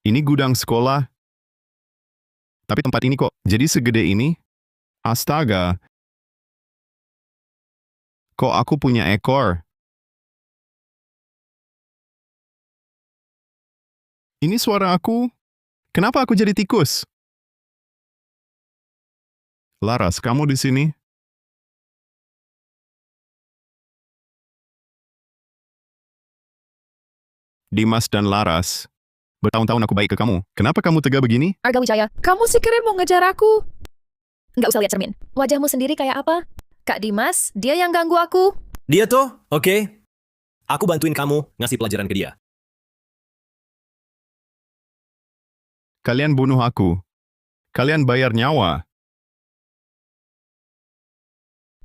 Ini gudang sekolah, tapi tempat ini kok jadi segede ini? Astaga, kok aku punya ekor? Ini suara aku? Kenapa aku jadi tikus? Laras, kamu di sini? Dimas dan Laras. Bertahun-tahun aku baik ke kamu. Kenapa kamu tega begini? Arga Wijaya, kamu sih keren mau ngejar aku. Nggak usah lihat cermin. Wajahmu sendiri kayak apa? Kak Dimas, dia yang ganggu aku. Dia tuh, oke. Aku bantuin kamu ngasih pelajaran ke dia. Kalian bunuh aku. Kalian bayar nyawa.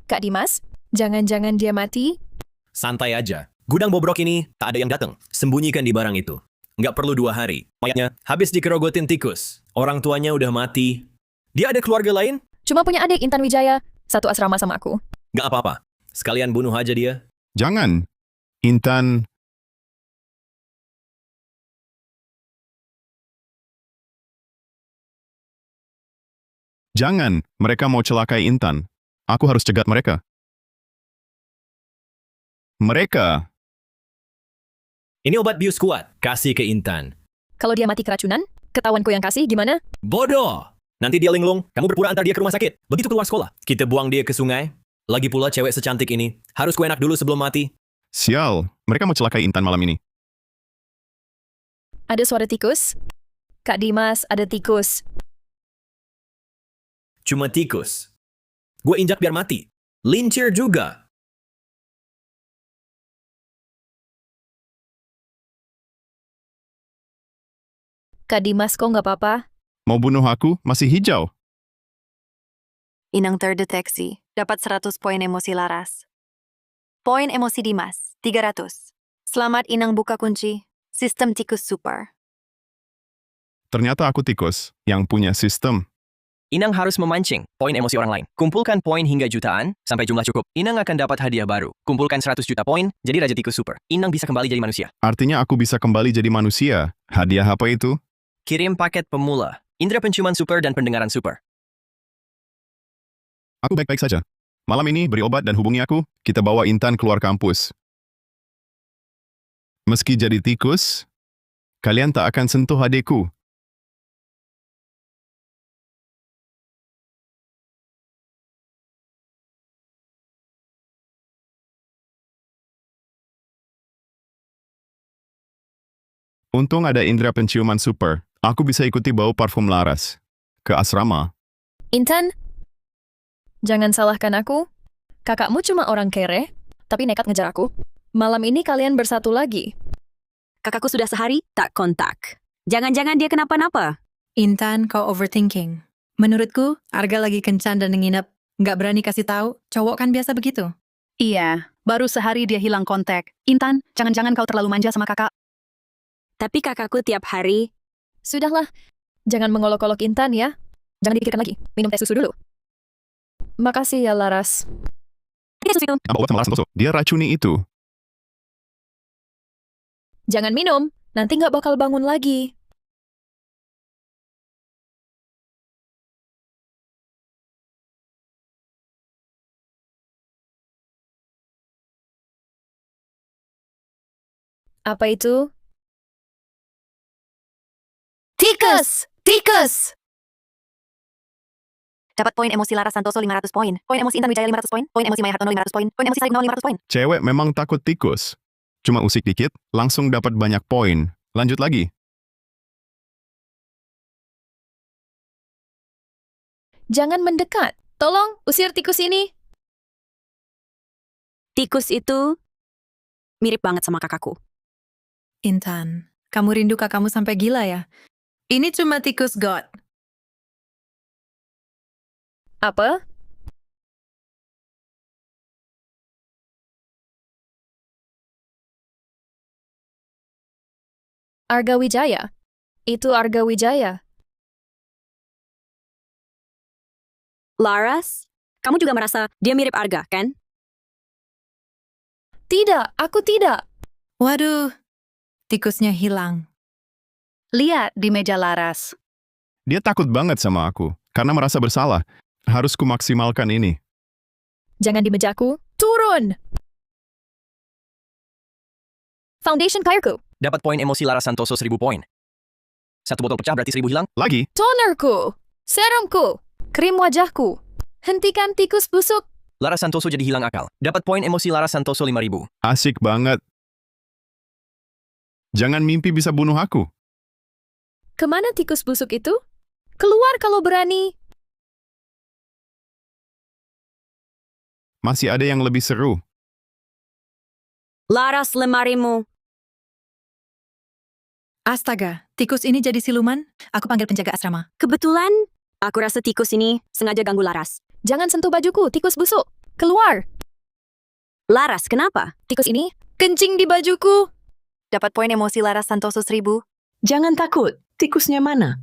Kak Dimas, jangan-jangan dia mati? Santai aja. Gudang bobrok ini tak ada yang datang. Sembunyikan di barang itu. Nggak perlu 2 hari. Mayatnya habis dikerogotin tikus. Orang tuanya udah mati. Dia ada keluarga lain? Cuma punya adik Intan Wijaya, satu asrama sama aku. Nggak apa-apa. Sekalian bunuh aja dia. Jangan. Intan, jangan. Mereka mau celakai Intan. Aku harus cegat mereka. Mereka. Ini obat bius kuat. Kasih ke Intan. Kalau dia mati keracunan, ketahuanku yang kasih gimana? Bodoh! Nanti dia linglung, kamu berpura antar dia ke rumah sakit. Begitu keluar sekolah, kita buang dia ke sungai. Lagi pula cewek secantik ini, harus kuenak dulu sebelum mati. Sial, mereka mau celakai Intan malam ini. Ada suara tikus? Kak Dimas, ada tikus. Cuma tikus. Gue injak biar mati. Lincir juga. Kak Dimas, kok nggak apa-apa? Mau bunuh aku? Masih hijau. Inang terdeteksi. Dapat 100 poin emosi Laras. Poin emosi Dimas, 300. Selamat Inang buka kunci. Sistem tikus super. Ternyata aku tikus yang punya sistem. Inang harus memancing poin emosi orang lain. Kumpulkan poin hingga jutaan, sampai jumlah cukup. Inang akan dapat hadiah baru. Kumpulkan 100 juta poin, jadi Raja Tikus Super. Inang bisa kembali jadi manusia. Artinya aku bisa kembali jadi manusia. Hadiah apa itu? Kirim paket pemula, indera penciuman super dan pendengaran super. Aku baik-baik saja. Malam ini beri obat dan hubungi aku. Kita bawa Intan keluar kampus. Meski jadi tikus, kalian tak akan sentuh adikku. Untung ada indera penciuman super. Aku bisa ikuti bau parfum Laras. Ke asrama. Intan, jangan salahkan aku. Kakakmu cuma orang kere, tapi nekat ngejar aku. Malam ini kalian bersatu lagi. Kakakku sudah sehari tak kontak. Jangan-jangan dia kenapa-napa. Intan, kau overthinking. Menurutku, Arga lagi kencan dan nginep. Nggak berani kasih tahu. Cowok kan biasa begitu. Iya, baru sehari dia hilang kontak. Intan, jangan-jangan kau terlalu manja sama kakak. Tapi kakakku tiap hari, Sudahlah, jangan mengolok-olok Intan ya. Jangan dipikirkan lagi, minum teh susu dulu. Makasih ya Laras. dia susu itu. Apa obat sama Laras Santoso? Dia racuni itu. Jangan minum, nanti nggak bakal bangun lagi. Apa itu? Tikus! Tikus! Dapat poin emosi Laras Santoso 500 poin. Poin emosi Intan Wijaya 500 poin. Poin emosi Maya Hartono 500 poin. Poin emosi Sarik 500 poin. Cewek memang takut tikus. Cuma usik dikit, langsung dapat banyak poin. Lanjut lagi. Jangan mendekat. Tolong, usir tikus ini. Tikus itu mirip banget sama kakakku. Intan, kamu rindu kakakmu sampai gila ya? Ini cuma tikus God. Apa? Arga Wijaya. Itu Arga Wijaya. Laras, kamu juga merasa dia mirip Arga, kan? Tidak, aku tidak. Waduh, tikusnya hilang. Lihat di meja Laras. Dia takut banget sama aku, karena merasa bersalah. Harus kumaksimalkan ini. Jangan di mejaku. Turun! Foundation cairku. Dapat poin emosi Laras Santoso 1000 poin. Satu botol pecah berarti 1000 hilang. Lagi, Tonerku. Serumku. Krim wajahku. Hentikan tikus busuk. Laras Santoso jadi hilang akal. Dapat poin emosi Laras Santoso 5000. asik banget. Jangan mimpi bisa bunuh aku. Kemana tikus busuk itu? Keluar kalau berani. Masih ada yang lebih seru. Laras lemarimu. Astaga, tikus ini jadi siluman? Aku panggil penjaga asrama. Kebetulan, aku rasa tikus ini sengaja ganggu Laras. Jangan sentuh bajuku, tikus busuk. Keluar. Laras, kenapa? Tikus ini kencing di bajuku. Dapat poin emosi Laras Santoso 1000. Jangan takut, tikusnya mana?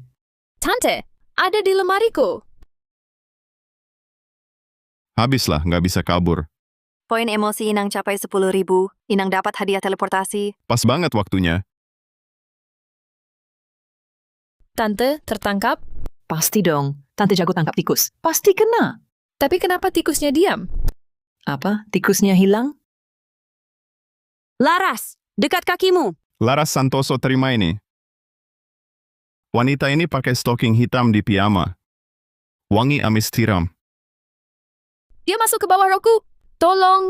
Tante, ada di lemariku. Habislah, nggak bisa kabur. Poin emosi Inang capai 10.000. Inang dapat hadiah teleportasi. Pas banget waktunya. Tante tertangkap, Pasti dong, Tante jago tangkap tikus. Pasti kena. tapi kenapa tikusnya diam? Apa? Tikusnya hilang? Laras, dekat kakimu. Laras Santoso terima ini. Wanita ini pakai stocking hitam di piyama. Wangi amis tiram. Dia masuk ke bawah roku. Tolong.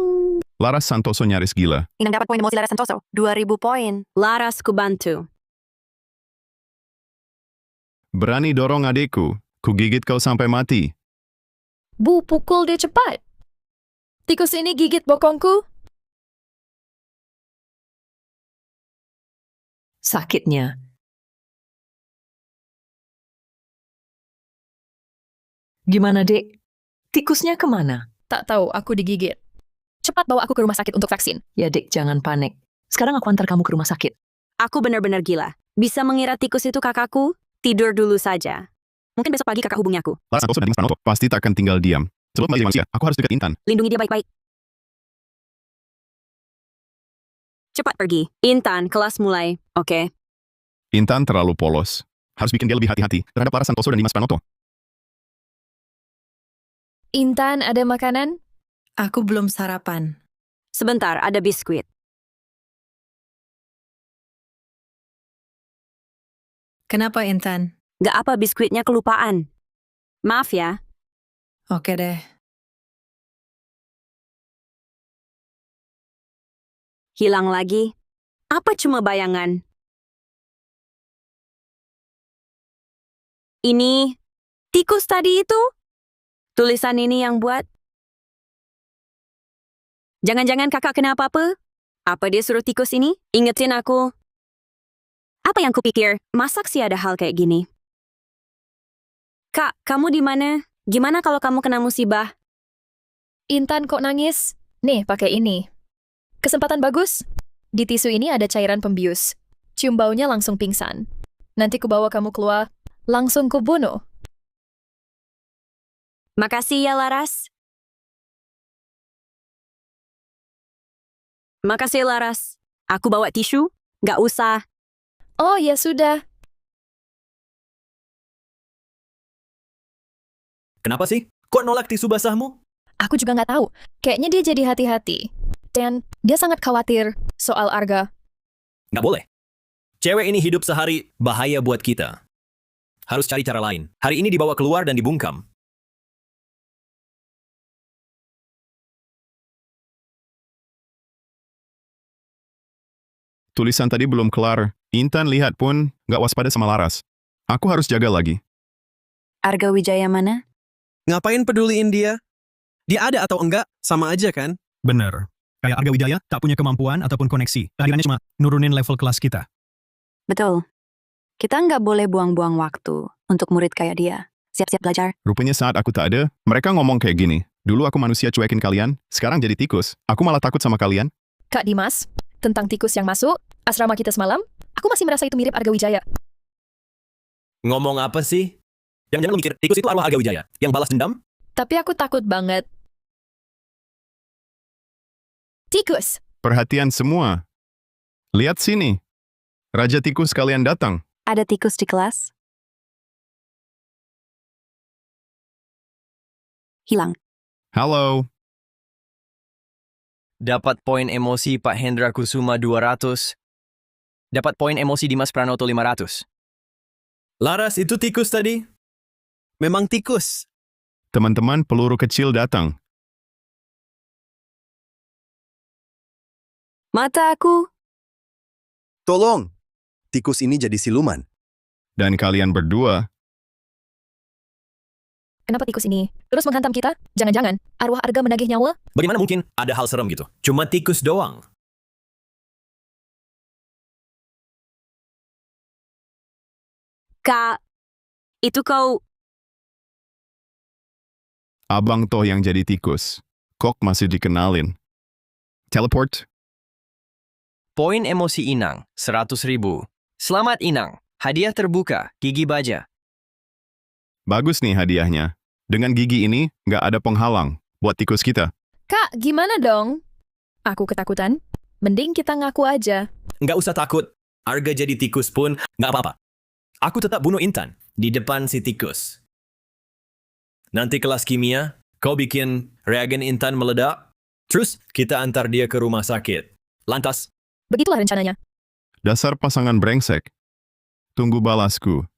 Laras Santoso nyaris gila. Inang dapat poin emosi Laras Santoso. 2.000 poin. Laras, kubantu. Berani dorong adekku. Kugigit kau sampai mati. Bu, pukul dia cepat. Tikus ini gigit bokongku. Sakitnya. Gimana, Dek? Tikusnya kemana? Tak tahu, aku digigit. Cepat bawa aku ke rumah sakit untuk vaksin. Ya, Dek, jangan panik. Sekarang aku antar kamu ke rumah sakit. Aku benar-benar gila. Bisa mengira tikus itu kakakku? Tidur dulu saja. Mungkin besok pagi kakak hubungi aku. Laras Santoso dan Dimas Pranoto pasti takkan tinggal diam. Sebelum menjadi manusia, aku harus dekat Intan. Lindungi dia baik-baik. Cepat pergi. Intan, kelas mulai. Oke. Intan terlalu polos. Harus bikin dia lebih hati-hati terhadap Laras Santoso dan Dimas Pranoto. Intan, ada makanan? Aku belum sarapan. Sebentar, ada biskuit. Kenapa, Intan? Gak apa biskuitnya kelupaan. Maaf ya. Oke deh. Hilang lagi. Apa cuma bayangan? Ini tikus tadi itu? Tulisan ini yang buat? Jangan-jangan kakak kenapa apa? Apa dia suruh tikus ini? Ingetin aku. Apa yang kupikir? Masak sih ada hal kayak gini. Kak, kamu di mana? Gimana kalau kamu kena musibah? Intan kok nangis? Nih, pakai ini. Kesempatan bagus. Di tisu ini ada cairan pembius. Cium baunya langsung pingsan. Nanti kubawa kamu keluar, langsung kubunuh. Makasih ya, Laras. Makasih, Laras. Aku bawa tisu? Gak usah. Oh, ya sudah. Kenapa sih? Kok nolak tisu basahmu? Aku juga nggak tahu. Kayaknya dia jadi hati-hati. Dan dia sangat khawatir soal Arga. Nggak boleh. Cewek ini hidup sehari bahaya buat kita. Harus cari cara lain. Hari ini dibawa keluar dan dibungkam. Tulisan tadi belum kelar. Intan lihat pun nggak waspada sama Laras. Aku harus jaga lagi. Arga Wijaya mana? Ngapain peduliin dia? Dia ada atau enggak, sama aja kan? Bener. Kayak Arga Wijaya tak punya kemampuan ataupun koneksi. Kehadirannya cuma nurunin level kelas kita. Betul. Kita nggak boleh buang-buang waktu untuk murid kayak dia. Siap-siap belajar. Rupanya saat aku tak ada, mereka ngomong kayak gini. Dulu aku manusia cuekin kalian, sekarang jadi tikus. Aku malah takut sama kalian. Kak Dimas, tentang tikus yang masuk asrama kita semalam, aku masih merasa itu mirip Arga Wijaya. Ngomong apa sih? Jangan-jangan lu mikir tikus itu arwah Arga Wijaya yang balas dendam? Tapi aku takut banget. Tikus! Perhatian semua. Lihat sini. Raja tikus kalian datang. Ada tikus di kelas? Hilang. Halo, Dapat poin emosi Pak Hendra Kusuma 200. Dapat poin emosi Dimas Pranoto 500. Laras, itu tikus tadi? Memang tikus. teman-teman peluru kecil datang. Mata aku. Tolong! Tikus ini jadi siluman. Dan kalian berdua, Kenapa tikus ini terus menghantam kita? Jangan-jangan arwah Arga menagih nyawa? Bagaimana mungkin ada hal serem gitu? Cuma tikus doang. Kak, itu kau... abang toh yang jadi tikus. Kok masih dikenalin? Teleport? Poin emosi Inang, 100.000. Selamat Inang, hadiah terbuka, gigi baja. Bagus nih hadiahnya. Dengan gigi ini, nggak ada penghalang buat tikus kita. Kak, gimana dong? Aku ketakutan. Mending kita ngaku aja. Nggak usah takut. Arga jadi tikus pun nggak apa-apa. Aku tetap bunuh Intan di depan si tikus. Nanti kelas kimia, kau bikin reagen Intan meledak. Terus kita antar dia ke rumah sakit. Lantas, Begitulah rencananya. Dasar pasangan brengsek. Tunggu balasku.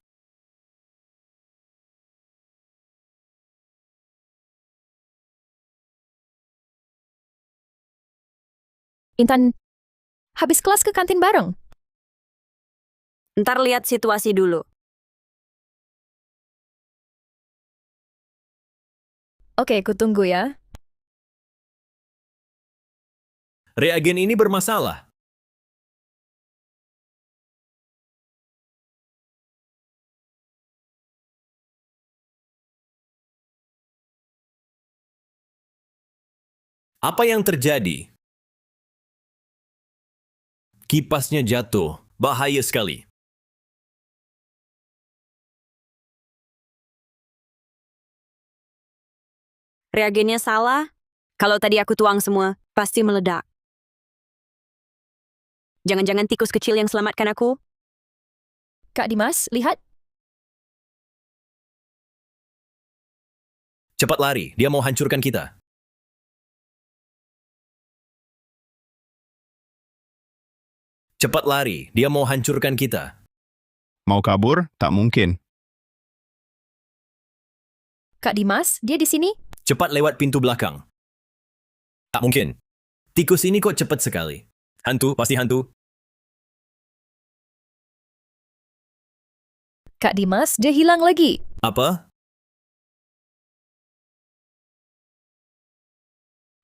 Intan, habis kelas ke kantin bareng. Ntar lihat situasi dulu. Oke, ku tunggu ya. reagen ini bermasalah. Apa yang terjadi? Kipasnya jatuh. Bahaya sekali. Reagennya salah. Kalau tadi aku tuang semua, pasti meledak. Jangan-jangan tikus kecil yang selamatkan aku? Kak Dimas, lihat. Cepat lari, dia mau hancurkan kita. Cepat lari, dia mau hancurkan kita. Mau kabur? Tak mungkin. Kak Dimas, dia di sini. Cepat lewat pintu belakang. Tak mungkin. Tikus ini kok cepat sekali. Hantu, pasti hantu. Kak Dimas, dia hilang lagi. Apa?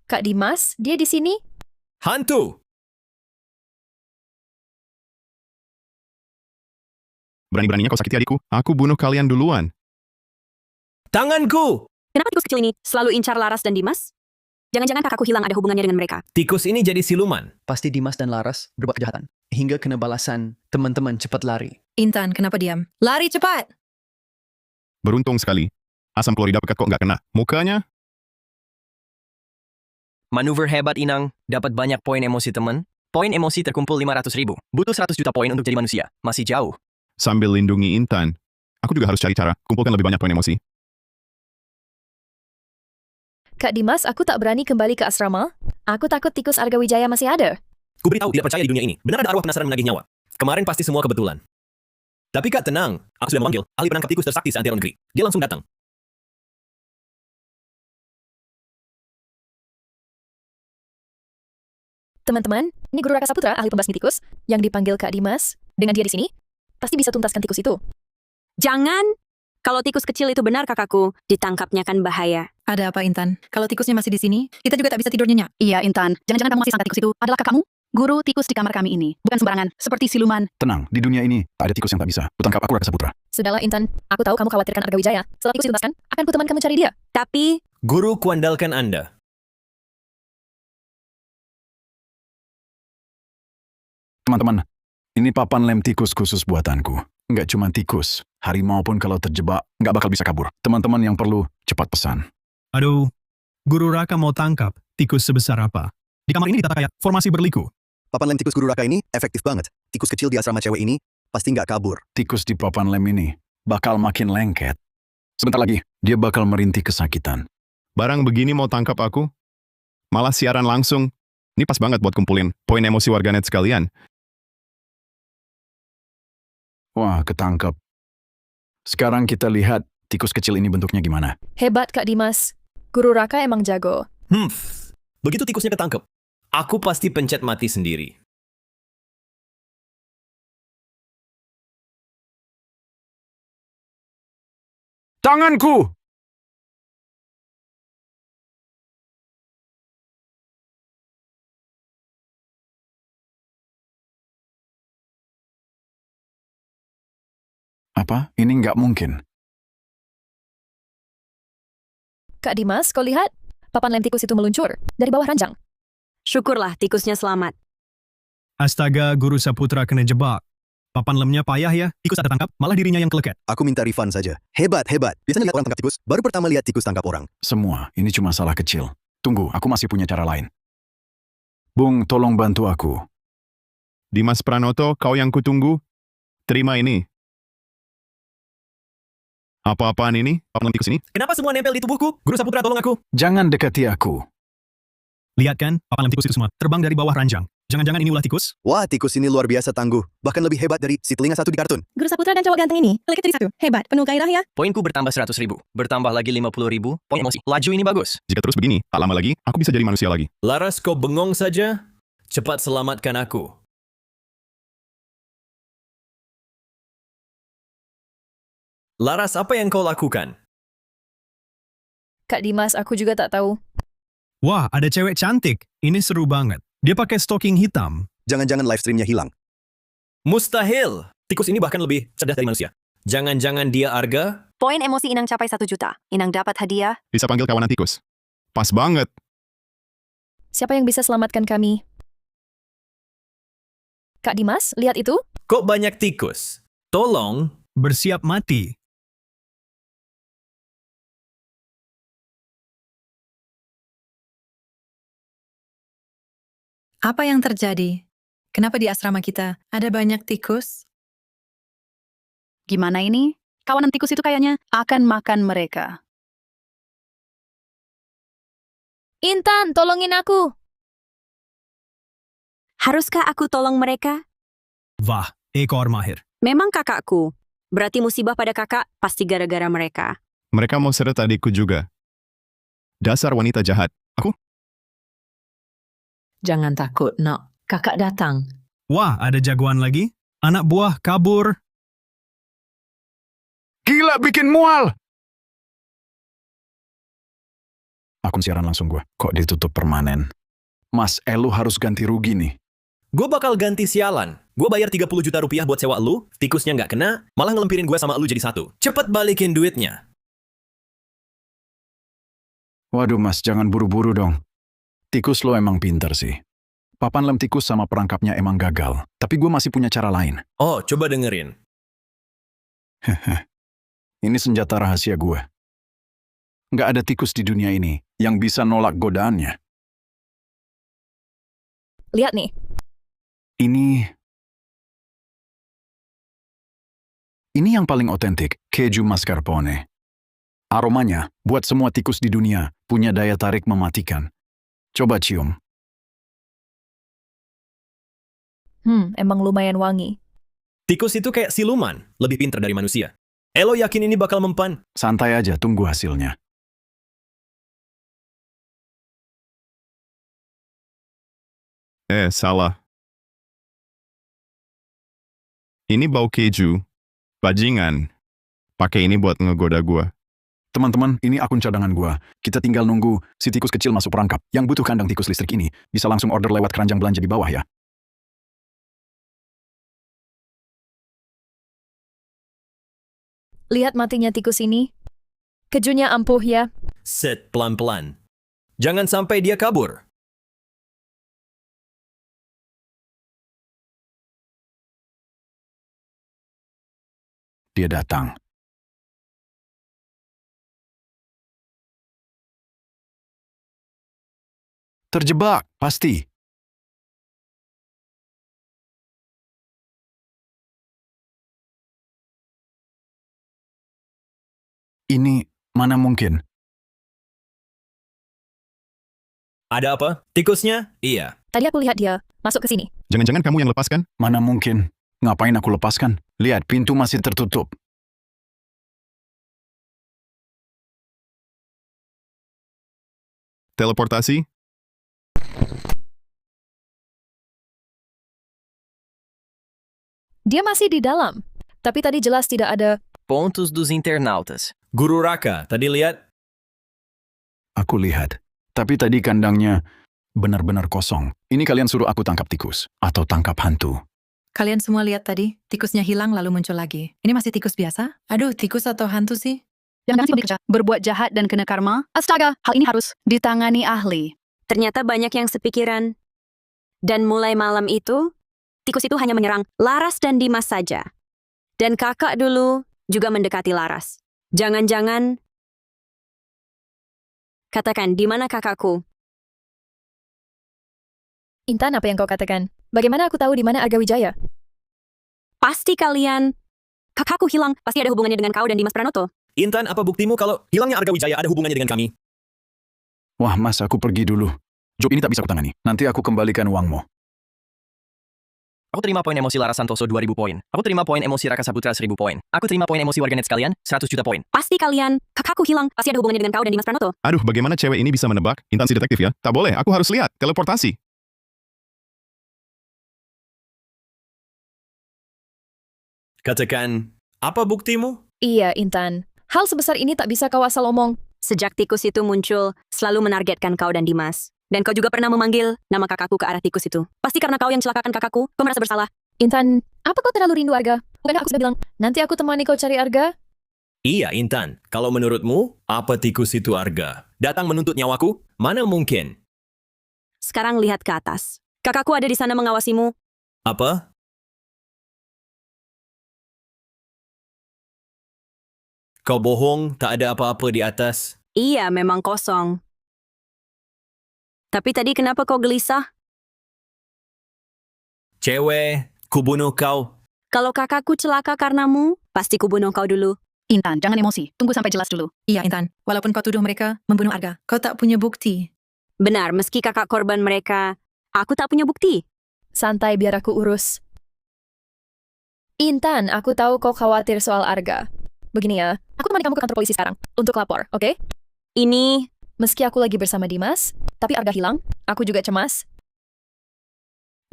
Kak Dimas, dia di sini. Hantu! Berani-beraninya kau sakiti adikku. Aku bunuh kalian duluan. Tanganku! Kenapa tikus kecil ini selalu incar Laras dan Dimas? Jangan-jangan kakakku hilang ada hubungannya dengan mereka. Tikus ini jadi siluman. Pasti Dimas dan Laras berbuat kejahatan. Hingga kena balasan, teman-teman cepat lari. Intan, kenapa diam? Lari cepat! Beruntung sekali. Asam klorida pekat kok nggak kena. Mukanya? Manuver hebat Inang, dapat banyak poin emosi teman. Poin emosi terkumpul 500.000. Butuh 100 juta poin untuk jadi manusia. Masih jauh. Sambil lindungi Intan. Aku juga harus cari cara. Kumpulkan lebih banyak poin emosi. Kak Dimas, aku tak berani kembali ke asrama. Aku takut tikus Arga Wijaya masih ada. Ku beritahu tidak percaya di dunia ini. Benar ada arwah penasaran menagih nyawa. Kemarin pasti semua kebetulan. Tapi Kak, tenang. Aku sudah memanggil ahli penangkap tikus tersakti seantero negeri. Dia langsung datang. Teman-teman, ini Guru Raka Saputra, ahli pembasmi tikus, yang dipanggil Kak Dimas. Dengan dia di sini, pasti bisa tuntaskan tikus itu. Jangan! Kalau tikus kecil itu benar kakakku, ditangkapnya kan bahaya. Ada apa, Intan? Kalau tikusnya masih di sini, kita juga tak bisa tidur nyenyak. Iya, Intan. Jangan-jangan kamu masih sangka tikus itu adalah kakakmu? Guru tikus di kamar kami ini. Bukan sembarangan, seperti siluman. Tenang, di dunia ini tak ada tikus yang tak bisa. Kutangkap aku Raka Saputra. Sudahlah Intan, aku tahu kamu khawatirkan Arga Wijaya. Setelah tikus dituntaskan, akan ku teman kamu cari dia. Tapi, Guru kuandalkan Anda. Teman-teman, ini papan lem tikus khusus buatanku. Nggak cuma tikus, harimau pun kalau terjebak nggak bakal bisa kabur. Teman-teman yang perlu, cepat pesan. Aduh, Guru Raka mau tangkap tikus sebesar apa? Di kamar ini ditata kayak formasi berliku. Papan lem tikus Guru Raka ini efektif banget. Tikus kecil di asrama cewek ini pasti nggak kabur. Tikus di papan lem ini bakal makin lengket. Sebentar lagi, dia bakal merintih kesakitan. Barang begini mau tangkap aku? Malah siaran langsung. Ini pas banget buat kumpulin poin emosi warganet sekalian. Wah, ketangkep. Sekarang kita lihat tikus kecil ini bentuknya gimana. Hebat Kak Dimas. Guru Raka emang jago. Begitu tikusnya ketangkep, aku pasti pencet mati sendiri. Tanganku! Apa? Ini nggak mungkin. Kak Dimas, kau lihat? Papan lem tikus itu meluncur dari bawah ranjang. Syukurlah tikusnya selamat. Astaga, Guru Saputra kena jebak. Papan lemnya payah ya, tikus ada tangkap, malah dirinya yang keleket. Aku minta refund saja. Hebat, hebat. Biasanya lihat orang tangkap tikus, baru pertama lihat tikus tangkap orang. Semua, ini cuma salah kecil. Tunggu, aku masih punya cara lain. Bung, tolong bantu aku. Dimas Pranoto, kau yang kutunggu? Terima ini. Apa-apaan ini? Papan lem tikus ini? Kenapa semua nempel di tubuhku? Guru Saputra, tolong aku. Jangan dekati aku. Lihat kan, papan lem tikus itu semua terbang dari bawah ranjang. Jangan-jangan ini ulah tikus? Wah, tikus ini luar biasa tangguh. Bahkan lebih hebat dari si telinga satu di kartun. Guru Saputra dan cowok ganteng ini, keleket jadi satu. Hebat, penuh gairah ya. Poinku bertambah 100.000. Bertambah lagi 50.000. Poin emosi. Laju ini bagus. Jika terus begini, tak lama lagi, aku bisa jadi manusia lagi. Laras, kau bengong saja? Cepat selamatkan aku. Laras, apa yang kau lakukan? Kak Dimas, aku juga tak tahu. Wah, ada cewek cantik. Ini seru banget. Dia pakai stocking hitam. Jangan-jangan live streamnya hilang. Mustahil. Tikus ini bahkan lebih cerdas dari manusia. Jangan-jangan dia Arga? Poin emosi Inang capai 1 juta. Inang dapat hadiah. Bisa panggil kawanan tikus. Pas banget. Siapa yang bisa selamatkan kami? Kak Dimas, lihat itu. Kok banyak tikus? Tolong. Bersiap mati. Apa yang terjadi? Kenapa di asrama kita ada banyak tikus? Gimana ini? Kawanan tikus itu kayaknya akan makan mereka. Intan, tolongin aku. Haruskah aku tolong mereka? Wah, ekor mahir. Memang kakakku. Berarti musibah pada kakak pasti gara-gara mereka. Mereka mau seret adikku juga. Dasar wanita jahat. Aku? Jangan takut, Nok. Kakak datang. Wah, ada jagoan lagi. Anak buah kabur. Gila bikin mual! Akun siaran langsung gue. Kok ditutup permanen? Mas, lu harus ganti rugi nih. Gue bakal ganti sialan. Gue bayar 30 juta rupiah buat sewa lu, tikusnya nggak kena, malah ngelempirin gue sama lu jadi satu. Cepet balikin duitnya. Waduh mas, jangan buru-buru dong. Tikus lo emang pinter sih. Papan lem tikus sama perangkapnya emang gagal. Tapi gue masih punya cara lain. Oh, coba dengerin. Ini senjata rahasia gue. Nggak ada tikus di dunia ini yang bisa nolak godaannya. Lihat nih. Ini yang paling otentik, keju mascarpone. Aromanya buat semua tikus di dunia punya daya tarik mematikan. Coba cium. Emang lumayan wangi. Tikus itu kayak siluman, lebih pintar dari manusia. Elo yakin ini bakal mempan? Santai aja, tunggu hasilnya. Salah. Ini bau keju. Bajingan. Pakai ini buat ngegoda gua. Teman-teman, ini akun cadangan gua. Kita tinggal nunggu si tikus kecil masuk perangkap. Yang butuh kandang tikus listrik ini, bisa langsung order lewat keranjang belanja di bawah ya. Lihat matinya tikus ini. Kejunya ampuh ya. Set pelan-pelan. Jangan sampai dia kabur. Dia datang. Terjebak, pasti. Ini mana mungkin? Ada apa? Tikusnya? Iya. Tadi aku lihat dia masuk ke sini. Jangan-jangan kamu yang lepaskan? Mana mungkin? Ngapain aku lepaskan? Lihat, pintu masih tertutup. Teleportasi? Dia masih di dalam. Tapi tadi jelas tidak ada. Pontos dos internautas. Guru Raka, tadi lihat? Aku lihat. Tapi tadi kandangnya benar-benar kosong. Ini kalian suruh aku tangkap tikus atau tangkap hantu. Kalian semua lihat tadi, tikusnya hilang lalu muncul lagi. Ini masih tikus biasa? Aduh, tikus atau hantu sih? Jangan sibuk bekerja, berbuat jahat dan kena karma. Astaga, hal ini harus ditangani ahli. Ternyata banyak yang sepikiran. Dan mulai malam itu, tikus itu hanya menyerang Laras dan Dimas saja. Dan kakak dulu juga mendekati Laras. Jangan-jangan... Katakan, di mana kakakku? Intan, apa yang kau katakan? Bagaimana aku tahu di mana Arga Wijaya? Pasti kalian... Kakakku hilang, pasti ada hubungannya dengan kau dan Dimas Pranoto. Intan, apa buktimu kalau hilangnya Arga Wijaya ada hubungannya dengan kami? Wah, Mas, aku pergi dulu. Job ini tak bisa kutangani. Nanti aku kembalikan uangmu. Aku terima poin emosi Laras Santoso 2000 poin. Aku terima poin emosi Raka Saputra 1000 poin. Aku terima poin emosi warganet sekalian 100 juta poin. Pasti kalian... Kakakku hilang, pasti ada hubungannya dengan kau dan Dimas Pranoto. Aduh, bagaimana cewek ini bisa menebak? Intan si detektif ya? Tak boleh, aku harus lihat. Teleportasi. Katakan, apa buktimu? Iya, Intan. Hal sebesar ini tak bisa kau asal omong. Sejak tikus itu muncul, selalu menargetkan kau dan Dimas. Dan kau juga pernah memanggil nama kakakku ke arah tikus itu. Pasti karena kau yang celakakan kakakku, kau merasa bersalah. Intan, apa kau terlalu rindu Arga? Bukankah aku sudah bilang, nanti aku temani kau cari Arga? Iya, Intan. Kalau menurutmu, apa tikus itu Arga? Datang menuntut nyawaku? Mana mungkin? Sekarang lihat ke atas. Kakakku ada di sana mengawasimu. Apa? Kau bohong, tak ada apa-apa di atas. Iya, memang kosong. Tapi tadi kenapa kau gelisah? Cewek, kubunuh kau. Kalau kakakku celaka karenamu, pasti kubunuh kau dulu. Intan, jangan emosi. Tunggu sampai jelas dulu. Iya, Intan. Walaupun kau tuduh mereka membunuh Arga, kau tak punya bukti. Benar, meski kakak korban mereka, aku tak punya bukti. Santai, biar aku urus. Intan, aku tahu kau khawatir soal Arga. Begini ya, aku temani kamu ke kantor polisi sekarang untuk lapor, oke? Ini... Meski aku lagi bersama Dimas, tapi Arga hilang, aku juga cemas.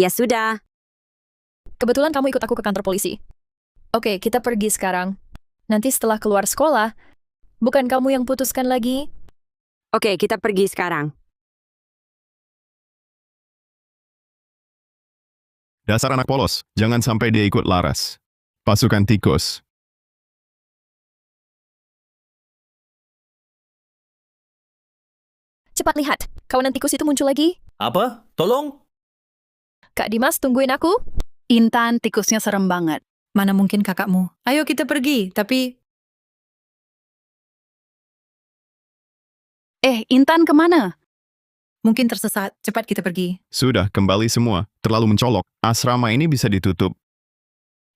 Ya sudah. Kebetulan kamu ikut aku ke kantor polisi. Oke, kita pergi sekarang. Nanti setelah keluar sekolah, bukan kamu yang putuskan lagi? Oke, kita pergi sekarang. Dasar anak polos, jangan sampai dia ikut Laras. Pasukan tikus. Cepat lihat, kawanan tikus itu muncul lagi. Apa? Tolong? Kak Dimas, tungguin aku. Intan, tikusnya serem banget. Mana mungkin kakakmu? Ayo kita pergi, tapi... Intan kemana? Mungkin tersesat, cepat kita pergi. Sudah, kembali semua. Terlalu mencolok. Asrama ini bisa ditutup.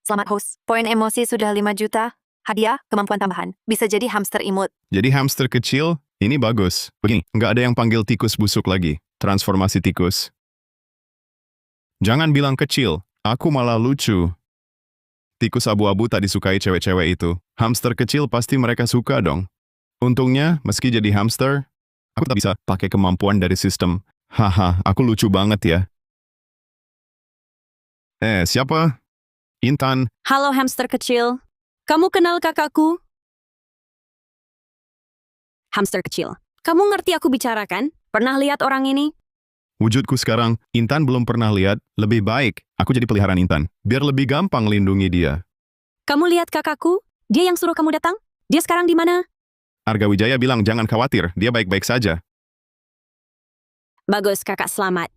Selamat host. Poin emosi sudah 5 juta. Hadiah, kemampuan tambahan. Bisa jadi hamster imut. Jadi hamster kecil, ini bagus. Begini, nggak ada yang panggil tikus busuk lagi. Transformasi tikus. Jangan bilang kecil, aku malah lucu. Tikus abu-abu tak disukai cewek-cewek itu. Hamster kecil pasti mereka suka dong. Untungnya, meski jadi hamster, aku tak bisa pakai kemampuan dari sistem. Haha, aku lucu banget ya. Siapa? Intan. Halo hamster kecil. Kamu kenal kakakku? Hamster kecil. Kamu ngerti aku bicarakan? Pernah lihat orang ini? Wujudku sekarang, Intan belum pernah lihat, lebih baik aku jadi peliharaan Intan, biar lebih gampang lindungi dia. Kamu lihat kakakku? Dia yang suruh kamu datang? Dia sekarang di mana? Arga Wijaya bilang jangan khawatir, dia baik-baik saja. Bagus, kakak selamat.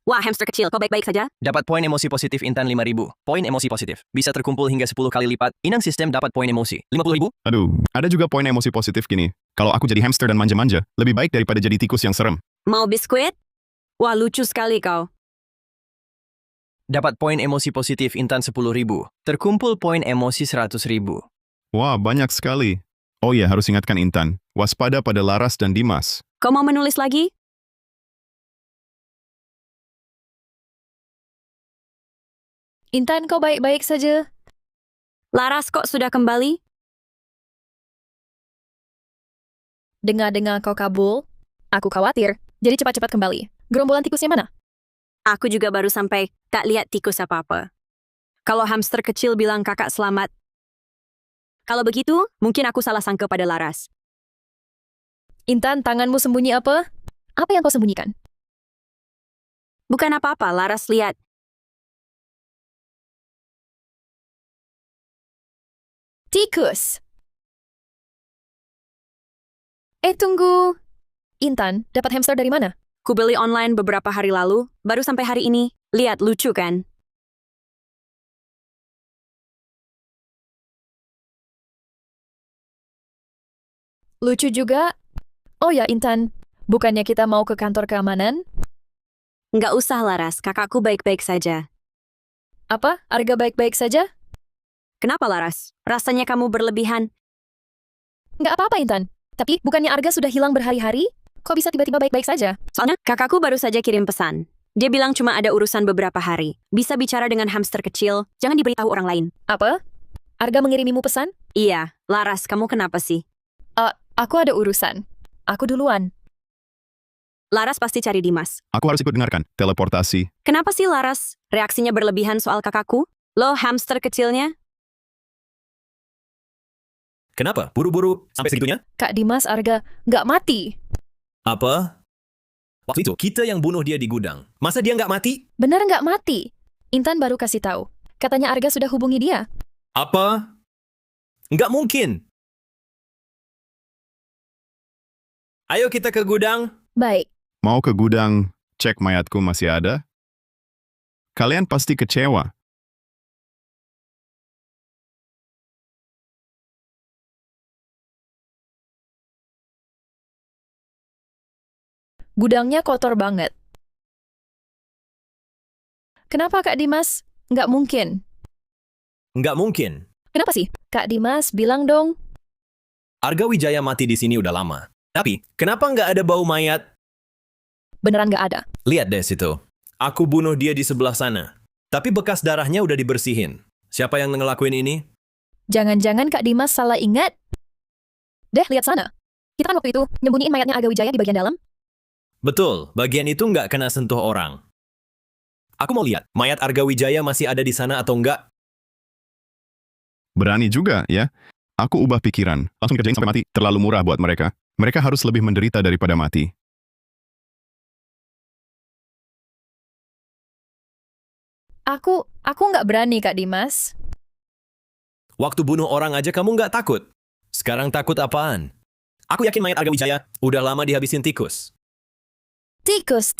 Wah, hamster kecil, kau baik-baik saja? Dapat poin emosi positif Intan 5.000. Poin emosi positif. Bisa terkumpul hingga 10 kali lipat. Inang sistem dapat poin emosi. 50.000? Aduh, ada juga poin emosi positif gini. Kalau aku jadi hamster dan manja-manja, lebih baik daripada jadi tikus yang serem. Mau biskuit? Wah, lucu sekali kau. Dapat poin emosi positif Intan 10.000. Terkumpul poin emosi 100.000. Wah, banyak sekali. Oh ya, harus ingatkan Intan. Waspada pada Laras dan Dimas. Kau mau menulis lagi? Intan, kau baik-baik saja? Laras kok sudah kembali? Dengar-dengar kau kabul, aku khawatir. Jadi cepat-cepat kembali. Gerombolan tikusnya mana? Aku juga baru sampai, tak lihat tikus apa-apa. Kalau hamster kecil bilang kakak selamat. Kalau begitu, mungkin aku salah sangka pada Laras. Intan, tanganmu sembunyi apa? Apa yang kau sembunyikan? Bukan apa-apa, Laras lihat. Tikus! Tunggu. Intan, dapat hamster dari mana? Ku beli online beberapa hari lalu, baru sampai hari ini. Lihat, lucu kan? Lucu juga. Oh ya, Intan. Bukannya kita mau ke kantor keamanan? Nggak usah, Laras. Kakakku baik-baik saja. Apa? Arga baik-baik saja? Kenapa, Laras? Rasanya kamu berlebihan. Nggak apa-apa, Intan. Tapi bukannya Arga sudah hilang berhari-hari? Kok bisa tiba-tiba baik-baik saja? Soalnya kakakku baru saja kirim pesan. Dia bilang cuma ada urusan beberapa hari. Bisa bicara dengan hamster kecil, jangan diberitahu orang lain. Apa? Arga mengirimimu pesan? Iya, Laras, kamu kenapa sih? Aku ada urusan. Aku duluan. Laras pasti cari Dimas. Aku harus ikut dengarkan. Teleportasi. Kenapa sih Laras? Reaksinya berlebihan soal kakakku? Lo hamster kecilnya? Kenapa? Buru-buru sampai segitunya? Kak Dimas, Arga nggak mati. Apa? Waktu itu, kita yang bunuh dia di gudang. Masa dia nggak mati? Benar nggak mati? Intan baru kasih tahu. Katanya Arga sudah hubungi dia. Apa? Nggak mungkin. Ayo kita ke gudang. Baik. Mau ke gudang, cek mayatku masih ada? Kalian pasti kecewa. Gudangnya kotor banget. Kenapa Kak Dimas? Nggak mungkin. Nggak mungkin. Kenapa sih? Kak Dimas, bilang dong. Arga Wijaya mati di sini udah lama. Tapi, kenapa nggak ada bau mayat? Beneran nggak ada. Lihat deh situ. Aku bunuh dia di sebelah sana. Tapi bekas darahnya udah dibersihin. Siapa yang ngelakuin ini? Jangan-jangan Kak Dimas salah ingat? Deh, lihat sana. Kita kan waktu itu nyembunyiin mayatnya Arga Wijaya di bagian dalam. Betul, bagian itu nggak kena sentuh orang. Aku mau lihat, mayat Arga Wijaya masih ada di sana atau enggak? Berani juga, ya. Aku ubah pikiran. Langsung kerjain sampai mati. Terlalu murah buat mereka. Mereka harus lebih menderita daripada mati. Aku nggak berani, Kak Dimas. Waktu bunuh orang aja kamu nggak takut. Sekarang takut apaan? Aku yakin mayat Arga Wijaya udah lama dihabisin tikus. Tikus.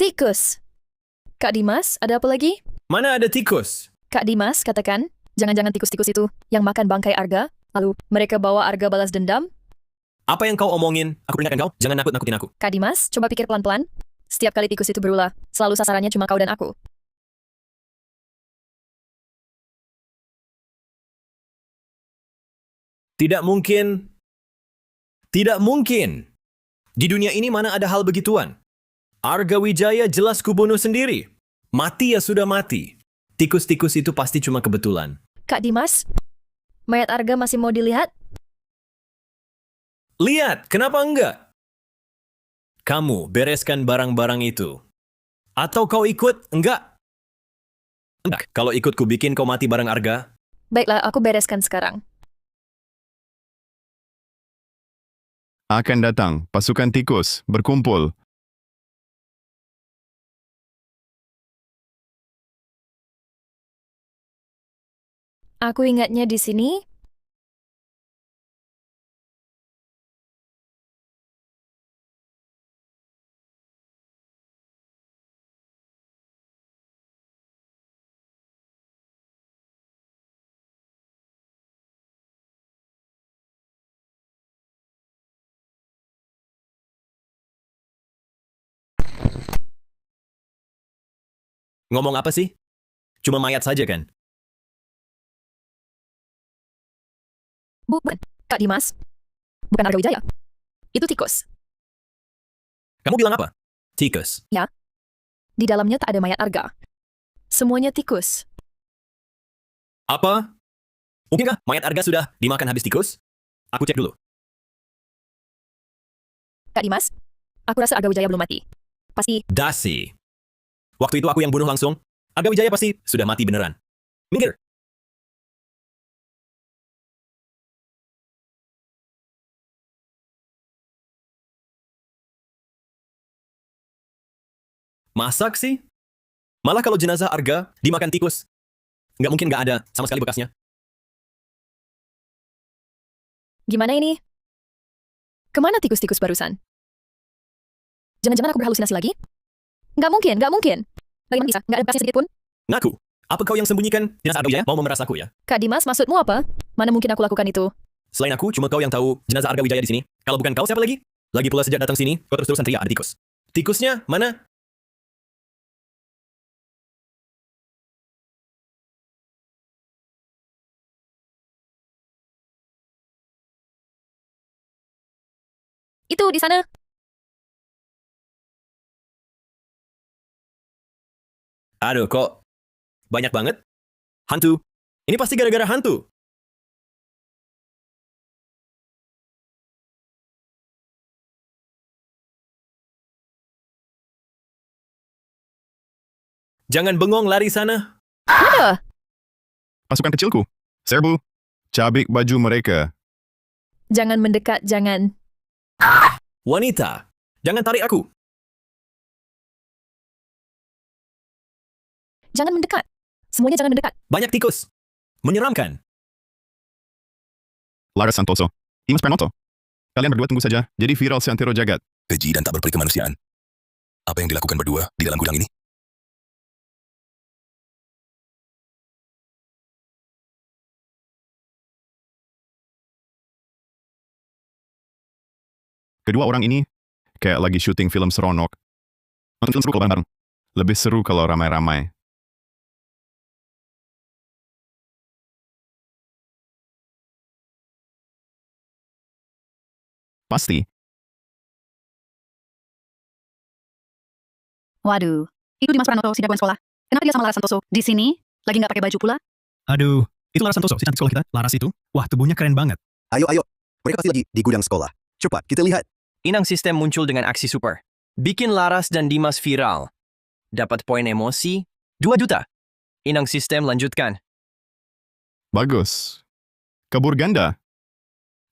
Kak Dimas, ada apa lagi? Mana ada tikus? Kak Dimas, katakan, jangan-jangan tikus-tikus itu yang makan bangkai Arga, lalu mereka bawa Arga balas dendam? Apa yang kau omongin? Aku peringatkan kau, jangan nakut-nakutin aku. Kak Dimas, coba pikir pelan-pelan. Setiap kali tikus itu berulah, selalu sasarannya cuma kau dan aku. Tidak mungkin. Tidak mungkin. Di dunia ini mana ada hal begituan? Arga Wijaya jelas kubunuh sendiri. Mati ya sudah mati. Tikus-tikus itu pasti cuma kebetulan. Kak Dimas, mayat Arga masih mau dilihat? Lihat, kenapa enggak? Kamu bereskan barang-barang itu. Atau kau ikut? Enggak. Enggak, kalau ikut ku bikin kau mati bareng Arga. Baiklah, aku bereskan sekarang. Akan datang, pasukan tikus, berkumpul. Aku ingatnya di sini. Ngomong apa sih? Cuma mayat saja kan? Bukan, Kak Dimas. Bukan Arga Wijaya. Itu tikus. Kamu bilang apa? Tikus. Ya. Di dalamnya tak ada mayat Arga. Semuanya tikus. Apa? Mungkinkah mayat Arga sudah dimakan habis tikus? Aku cek dulu. Kak Dimas, aku rasa Arga Wijaya belum mati. Pasti. Dasi. Waktu itu aku yang bunuh langsung. Arga Wijaya pasti sudah mati beneran. Minggir. Masak sih? Malah kalau jenazah Arga dimakan tikus, nggak mungkin nggak ada sama sekali bekasnya. Gimana ini? Kemana tikus-tikus barusan? Jangan-jangan aku berhalusinasi lagi? Nggak mungkin, nggak mungkin. Bagaimana bisa? Nggak ada bekasnya sedikit pun? Ngaku. Apa kau yang sembunyikan jenazah Arga Wijaya? Mau memeras aku ya? Kak Dimas, maksudmu apa? Mana mungkin aku lakukan itu? Selain aku, cuma kau yang tahu jenazah Arga Wijaya di sini. Kalau bukan kau, siapa lagi? Lagi pula sejak datang sini, kau terus-terusan teriak ada tikus. Tikusnya mana? Itu di sana. Aduh, kok banyak banget? Hantu. Ini pasti gara-gara hantu. Jangan bengong lari sana. Ada. Pasukan kecilku. Serbu. Cabik baju mereka. Jangan mendekat, jangan. Wanita, jangan tarik aku. Jangan mendekat. Semuanya jangan mendekat. Banyak tikus. Menyeramkan. Laras Santoso. Dimas Pranoto. Kalian berdua tunggu saja. Jadi viral seantero jagat. Keji dan tak berperi kemanusiaan. Apa yang dilakukan berdua di dalam gudang ini? Kedua orang ini kayak lagi syuting film seronok. Nonton film seru kalau bareng-bareng. Lebih seru kalau ramai-ramai. Pasti. Waduh, itu Dimas Pranoto, si jagoan sekolah. Kenapa dia sama Laras Santoso di sini? Lagi nggak pakai baju pula? Aduh, itu Laras Santoso, si cantik sekolah kita. Laras itu, wah tubuhnya keren banget. Ayo, ayo. Mereka pasti lagi di gudang sekolah. Cepat, kita lihat. Inang sistem muncul dengan aksi super. Bikin Laras dan Dimas viral. Dapat poin emosi, 2 juta. Inang sistem lanjutkan. Bagus. Kabur ganda.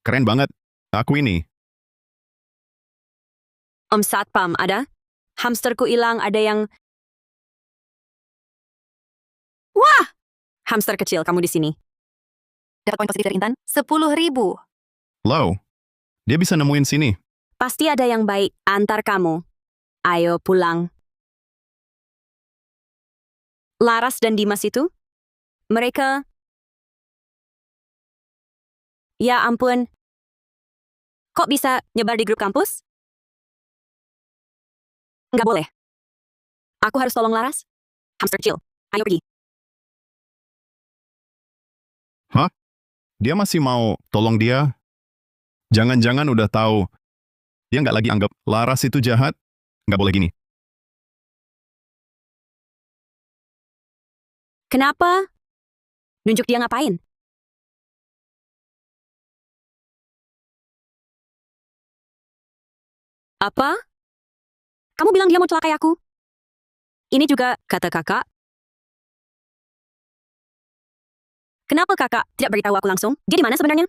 Keren banget. Aku ini. Om Satpam, ada? Hamsterku hilang, ada yang... Wah! Hamster kecil, kamu di sini. Dapat poin positif dari Intan, 10.000. Low. Dia bisa nemuin sini. Pasti ada yang baik antar kamu. Ayo pulang. Laras dan Dimas itu? Mereka... Ya ampun. Kok bisa nyebar di grup kampus? Nggak boleh. Aku harus tolong Laras. Hamster kecil, ayo pergi. Hah? Dia masih mau tolong dia? Jangan-jangan udah tahu. Dia nggak lagi anggap Laras itu jahat? Nggak boleh gini. Kenapa? Nunjuk dia ngapain? Apa? Kamu bilang dia mau celakai aku? Ini juga kata kakak. Kenapa kakak tidak beritahu aku langsung? Dia di mana sebenarnya?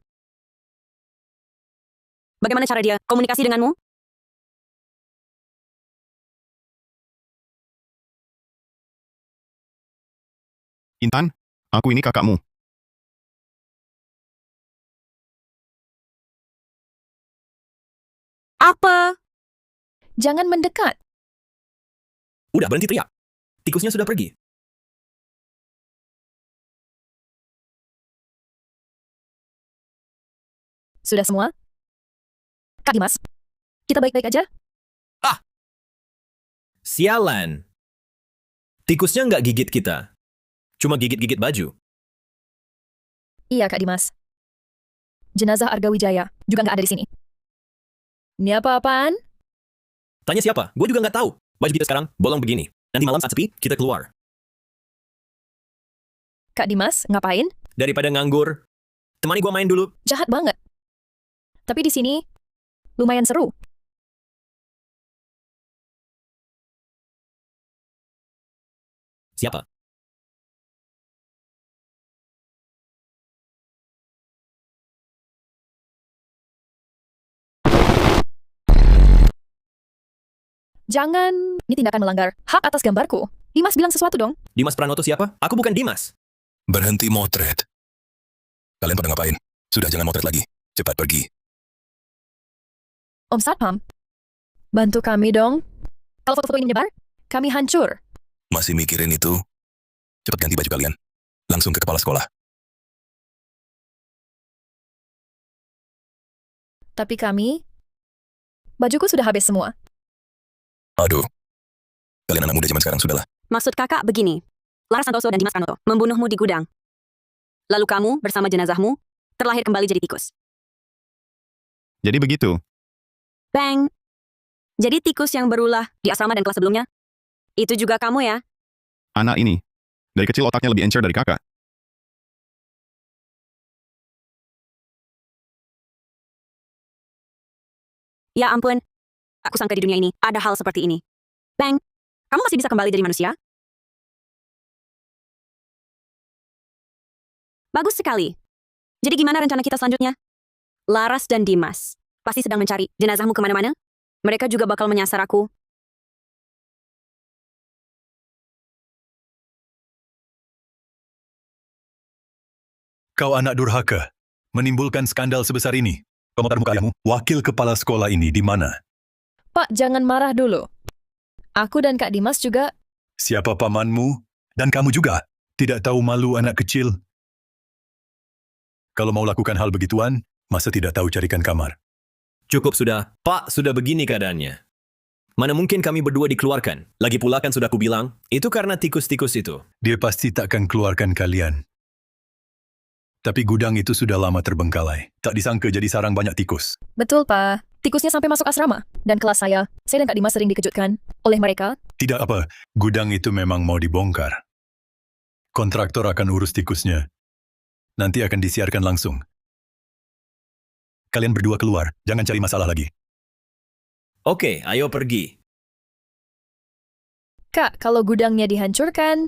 Bagaimana cara dia komunikasi denganmu? Intan, aku ini kakakmu. Apa? Jangan mendekat. Udah berhenti teriak. Tikusnya sudah pergi. Sudah semua? Kak Dimas, kita baik-baik aja? Sialan. Tikusnya nggak gigit kita. Cuma gigit-gigit baju. Iya, Kak Dimas. Jenazah Arga Wijaya juga nggak ada di sini. Ini apa-apaan? Tanya siapa? Gue juga nggak tahu. Baju kita sekarang bolong begini. Nanti malam saat sepi, kita keluar. Kak Dimas, ngapain? Daripada nganggur, temani gue main dulu. Jahat banget. Tapi di sini, lumayan seru. Siapa? Jangan, ini tindakan melanggar hak atas gambarku. Dimas bilang sesuatu dong. Dimas Pranoto siapa? Aku bukan Dimas. Berhenti motret. Kalian pada ngapain? Sudah jangan motret lagi. Cepat pergi. Om Satpam, bantu kami dong. Kalau foto-foto ini menyebar, kami hancur. Masih mikirin itu? Cepat ganti baju kalian. Langsung ke kepala sekolah. Tapi kami, bajuku sudah habis semua. Aduh. Kalian anak muda zaman sekarang sudahlah. Maksud kakak begini. Laras Santoso dan Dimas Pranoto membunuhmu di gudang. Lalu kamu bersama jenazahmu terlahir kembali jadi tikus. Jadi begitu. Bang. Jadi tikus yang berulah di asrama dan kelas sebelumnya? Itu juga kamu ya? Anak ini, dari kecil otaknya lebih encer dari kakak. Ya ampun. Aku sangka di dunia ini ada hal seperti ini. Bang, kamu masih bisa kembali jadi manusia? Bagus sekali. Jadi gimana rencana kita selanjutnya? Laras dan Dimas pasti sedang mencari jenazahmu kemana-mana. Mereka juga bakal menyasar aku. Kau anak durhaka. Menimbulkan skandal sebesar ini. Komentar muka ayahmu, wakil kepala sekolah ini di mana? Pak, jangan marah dulu. Aku dan Kak Dimas juga... Siapa pamanmu? Dan kamu juga? Tidak tahu malu anak kecil? Kalau mau lakukan hal begituan, masa tidak tahu carikan kamar? Cukup sudah. Pak, sudah begini keadaannya. Mana mungkin kami berdua dikeluarkan? Lagi pula kan sudah kubilang, itu karena tikus-tikus itu. Dia pasti takkan keluarkan kalian. Tapi gudang itu sudah lama terbengkalai. Tak disangka jadi sarang banyak tikus. Betul, Pak. Tikusnya sampai masuk asrama. Dan kelas saya dan Kak Dimas sering dikejutkan oleh mereka. Tidak apa, gudang itu memang mau dibongkar. Kontraktor akan urus tikusnya. Nanti akan disiarkan langsung. Kalian berdua keluar, jangan cari masalah lagi. Oke, ayo pergi. Kak, kalau gudangnya dihancurkan,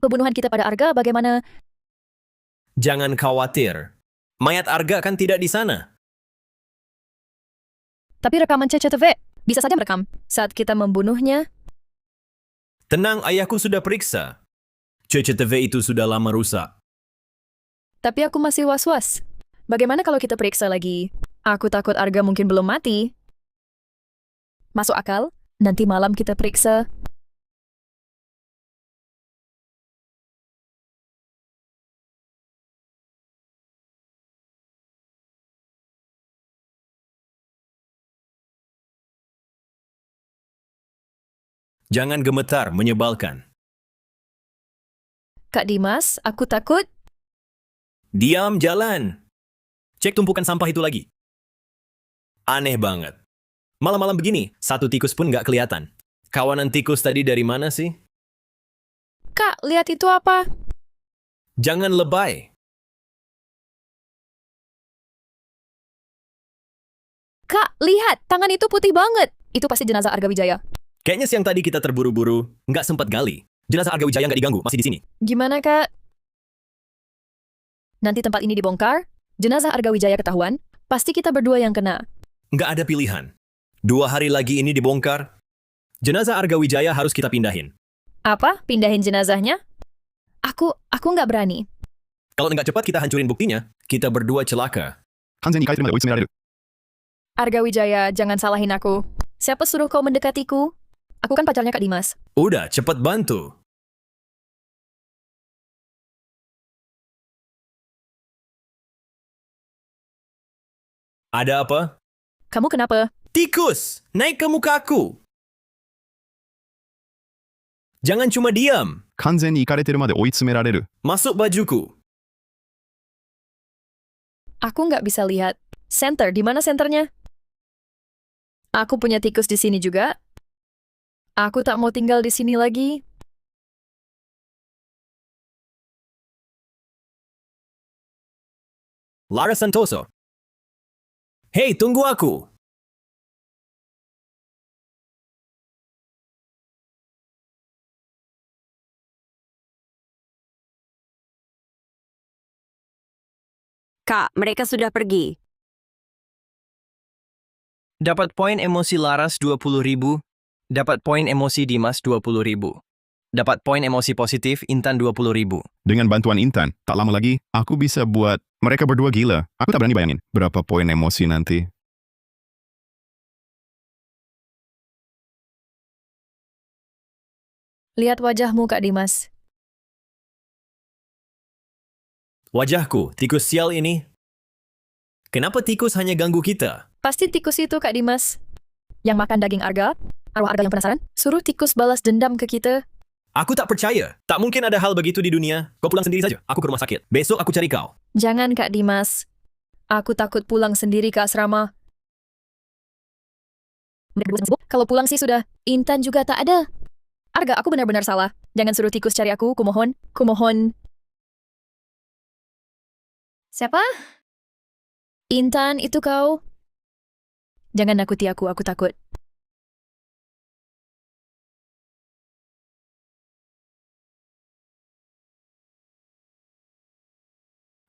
pembunuhan kita pada Arga bagaimana? Jangan khawatir. Mayat Arga kan tidak di sana. Tapi rekaman CCTV bisa saja merekam saat kita membunuhnya. Tenang, ayahku sudah periksa. CCTV itu sudah lama rusak. Tapi aku masih was-was. Bagaimana kalau kita periksa lagi? Aku takut Arga mungkin belum mati. Masuk akal? Nanti malam kita periksa. Jangan gemetar, menyebalkan. Kak Dimas, aku takut. Diam, jalan. Cek tumpukan sampah itu lagi. Aneh banget. Malam-malam begini, satu tikus pun nggak kelihatan. Kawanan tikus tadi dari mana sih? Kak, lihat itu apa? Jangan lebay. Kak, lihat, tangan itu putih banget. Itu pasti jenazah Arga Wijaya. Kayaknya siang tadi kita terburu-buru, nggak sempat gali. Jenazah Arga Wijaya nggak diganggu, masih di sini. Gimana, Kak? Nanti tempat ini dibongkar, jenazah Arga Wijaya ketahuan, pasti kita berdua yang kena. Nggak ada pilihan. 2 hari lagi ini dibongkar, jenazah Arga Wijaya harus kita pindahin. Apa? Pindahin jenazahnya? Aku nggak berani. Kalau nggak cepat kita hancurin buktinya, kita berdua celaka. Arga Wijaya, jangan salahin aku. Siapa suruh kau mendekatiku? Aku kan pacarnya Kak Dimas. Udah, cepat bantu. Ada apa? Kamu kenapa? Tikus! Naik ke mukaku! Jangan cuma diam. 完全にイカれてるまで追い詰められる。 Masuk bajuku. Aku nggak bisa lihat. Center, di mana senternya? Aku punya tikus di sini juga. Aku tak mau tinggal di sini lagi. Lara Santoso. Hei, tunggu aku. Kak, mereka sudah pergi. Dapat poin emosi Laras 20.000. Dapat poin emosi Dimas 20.000. Dapat poin emosi positif Intan 20.000. Dengan bantuan Intan, tak lama lagi, aku bisa buat mereka berdua gila. Aku tak berani bayangin berapa poin emosi nanti. Lihat wajahmu, Kak Dimas. Wajahku, tikus sial ini. Kenapa tikus hanya ganggu kita? Pasti tikus itu, Kak Dimas. Yang makan daging Arga. Arwah Arga yang penasaran. Suruh tikus balas dendam ke kita. Aku tak percaya. Tak mungkin ada hal begitu di dunia. Kau pulang sendiri saja. Aku ke rumah sakit. Besok aku cari kau. Jangan, Kak Dimas. Aku takut pulang sendiri ke asrama. Kalau pulang sih sudah. Intan juga tak ada. Arga, aku benar-benar salah. Jangan suruh tikus cari aku, kumohon. Kumohon. Siapa? Intan, itu kau. Jangan nakuti aku takut.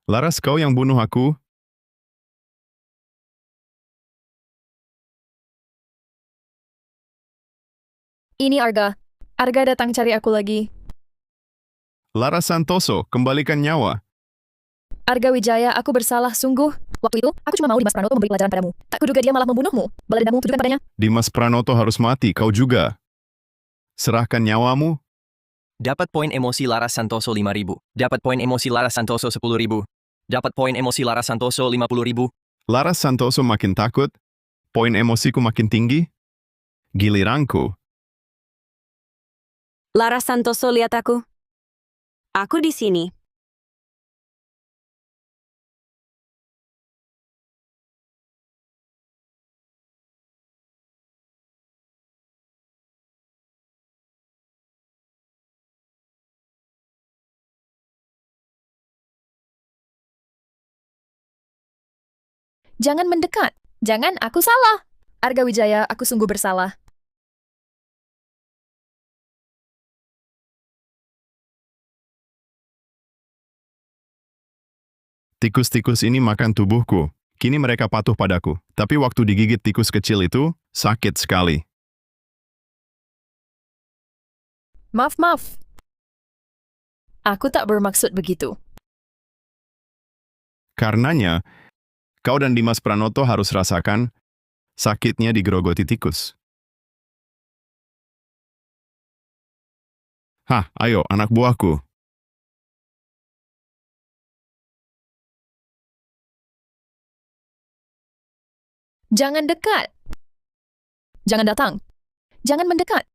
Laras, kau yang bunuh aku? Ini Arga. Arga datang cari aku lagi. Laras Santoso, kembalikan nyawa. Arga Wijaya, aku bersalah sungguh. Waktu itu, aku cuma mau Dimas Pranoto memberi pelajaran padamu. Tak kuduga dia malah membunuhmu. Balas dendammu tujukan padanya. Dimas Pranoto harus mati, kau juga. Serahkan nyawamu. Dapat poin emosi Laras Santoso 5.000. Dapat poin emosi Laras Santoso 10.000. Dapat poin emosi Laras Santoso 50.000. Laras Santoso makin takut. Poin emosiku makin tinggi. Giliranku. Laras Santoso, lihat aku. Aku di sini. Jangan mendekat. Jangan, aku salah. Arga Wijaya, aku sungguh bersalah. Tikus-tikus ini makan tubuhku. Kini mereka patuh padaku. Tapi waktu digigit tikus kecil itu, sakit sekali. Maaf. Aku tak bermaksud begitu. Karenanya, kau dan Dimas Pranoto harus rasakan sakitnya digerogoti tikus. Hah, ayo anak buahku. Jangan dekat. Jangan datang. Jangan mendekat.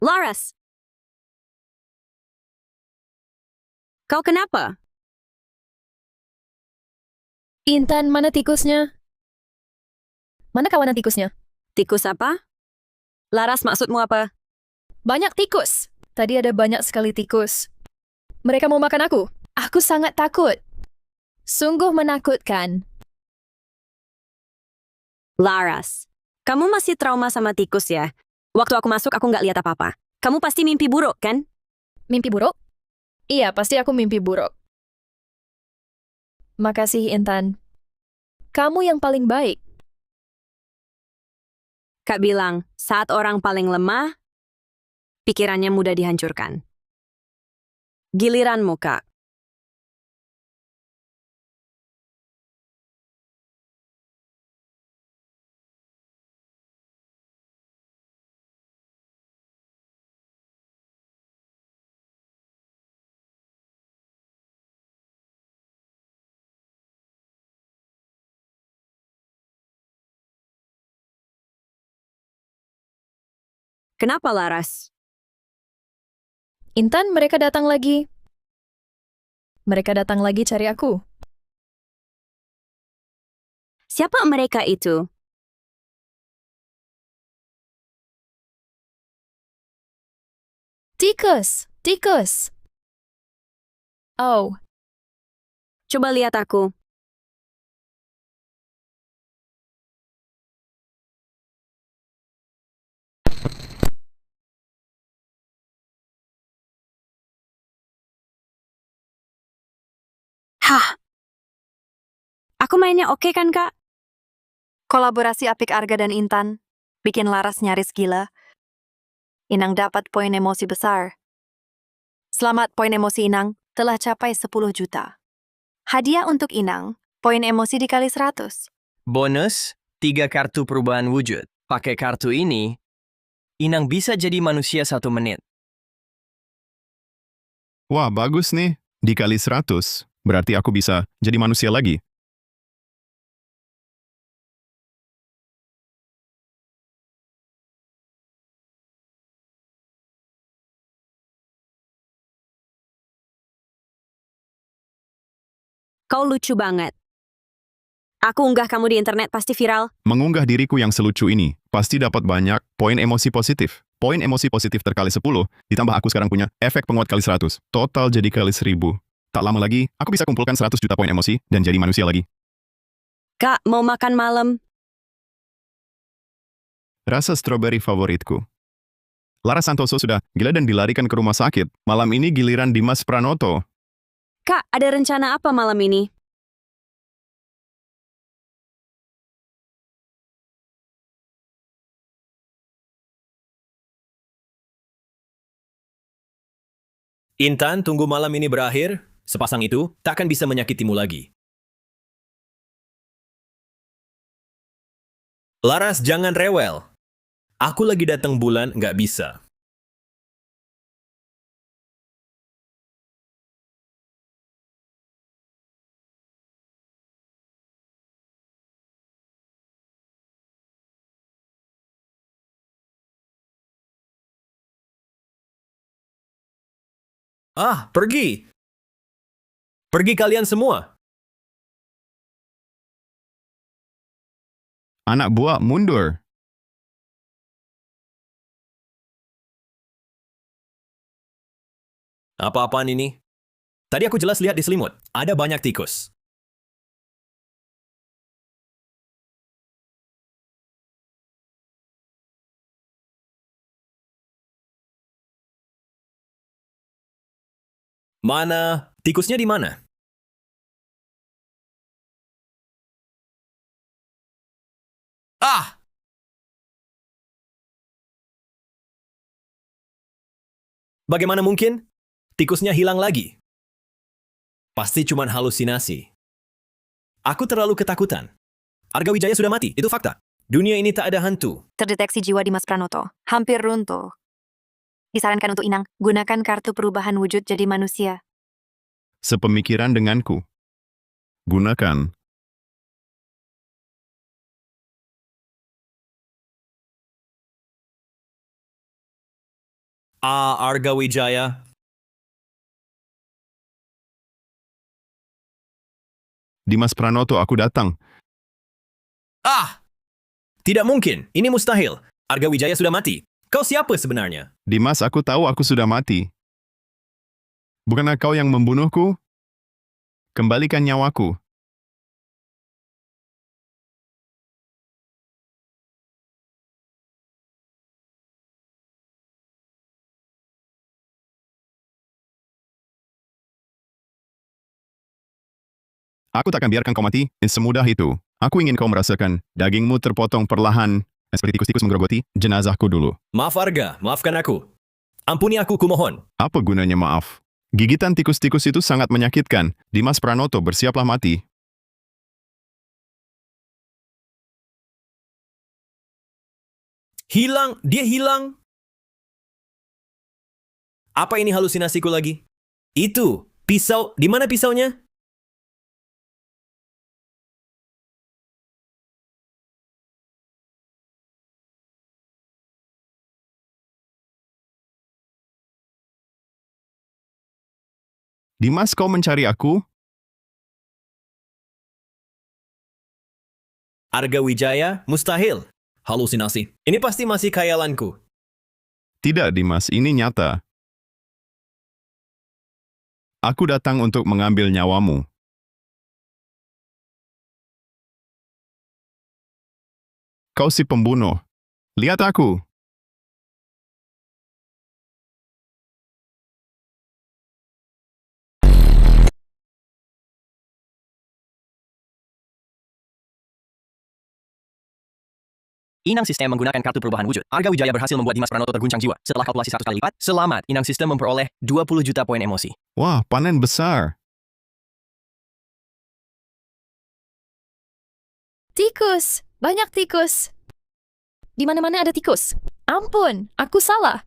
Laras. Kau kenapa? Intan, mana tikusnya? Mana kawanan tikusnya? Tikus apa? Laras, maksudmu apa? Banyak tikus. Tadi ada banyak sekali tikus. Mereka mau makan aku. Aku sangat takut. Sungguh menakutkan. Laras, kamu masih trauma sama tikus ya? Waktu aku masuk, aku nggak lihat apa-apa. Kamu pasti mimpi buruk, kan? Mimpi buruk? Iya, pasti aku mimpi buruk. Makasih, Intan. Kamu yang paling baik. Kak bilang, saat orang paling lemah, pikirannya mudah dihancurkan. Giliranmu, Kak. Kenapa, Laras? Intan, mereka datang lagi. Mereka datang lagi cari aku. Siapa mereka itu? Tikus! Tikus! Oh, Coba lihat aku. Hah? Aku mainnya oke kan, Kak? Kolaborasi apik Arga dan Intan bikin Laras nyaris gila. Inang dapat poin emosi besar. Selamat, poin emosi Inang telah capai 10 juta. Hadiah untuk Inang, poin emosi dikali 100. Bonus, 3 kartu perubahan wujud. Pakai kartu ini, Inang bisa jadi manusia 1 menit. Wah, bagus nih. Dikali 100, berarti aku bisa jadi manusia lagi. Kau lucu banget. Aku unggah kamu di internet pasti viral. Mengunggah diriku yang selucu ini, pasti dapat banyak poin emosi positif. Poin emosi positif terkali 10, ditambah aku sekarang punya efek penguat kali 100. Total jadi kali 1000. Tak lama lagi, aku bisa kumpulkan 100 juta poin emosi dan jadi manusia lagi. Kak, mau makan malam? Rasa stroberi favoritku. Lara Santoso sudah gila dan dilarikan ke rumah sakit. Malam ini giliran Dimas Pranoto. Kak, ada rencana apa malam ini? Intan, tunggu malam ini berakhir. Sepasang itu takkan bisa menyakitimu lagi. Laras, jangan rewel. Aku lagi datang bulan, nggak bisa. Ah, pergi. Pergi kalian semua. Anak buah mundur. Apa-apaan ini? Tadi aku jelas lihat di selimut. Ada banyak tikus. Mana? Tikusnya di mana? Ah! Bagaimana mungkin? Tikusnya hilang lagi. Pasti cuma halusinasi. Aku terlalu ketakutan. Arga Wijaya sudah mati, itu fakta. Dunia ini tak ada hantu. Terdeteksi jiwa Dimas Pranoto, hampir runtuh. Disarankan untuk Inang, gunakan kartu perubahan wujud jadi manusia. Sepemikiran denganku. Gunakan. Arga Wijaya. Dimas Pranoto, aku datang. Ah! Tidak mungkin, ini mustahil. Arga Wijaya sudah mati. Kau siapa sebenarnya? Dimas, aku tahu aku sudah mati. Bukankah kau yang membunuhku? Kembalikan nyawaku. Aku takkan biarkan kau mati semudah itu. Aku ingin kau merasakan dagingmu terpotong perlahan, seperti tikus-tikus menggerogoti jenazahku dulu. Maaf Arga, maafkan aku. Ampuni aku, kumohon. Apa gunanya maaf? Gigitan tikus-tikus itu sangat menyakitkan. Dimas Pranoto, bersiaplah mati. Hilang, dia hilang. Apa ini halusinasiku lagi? Itu, pisau, di mana pisaunya? Dimas, kau mencari aku? Arga Wijaya, mustahil. Halusinasi. Ini pasti masih khayalanku. Tidak, Dimas, ini nyata. Aku datang untuk mengambil nyawamu. Kau si pembunuh. Lihat aku. Inang sistem menggunakan kartu perubahan wujud. Arga Wijaya berhasil membuat Dimas Pranoto terguncang jiwa. Setelah kalkulasi 100 kali lipat, selamat. Inang sistem memperoleh 20 juta poin emosi. Wah, panen besar. Tikus! Banyak tikus! Di mana-mana ada tikus. Ampun, aku salah.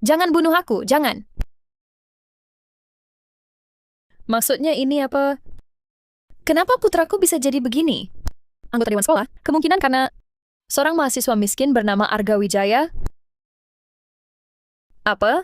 Jangan bunuh aku, jangan. Maksudnya ini apa? Kenapa putraku bisa jadi begini? Anggota Dewan Sekolah, kemungkinan karena seorang mahasiswa miskin bernama Arga Wijaya. Apa?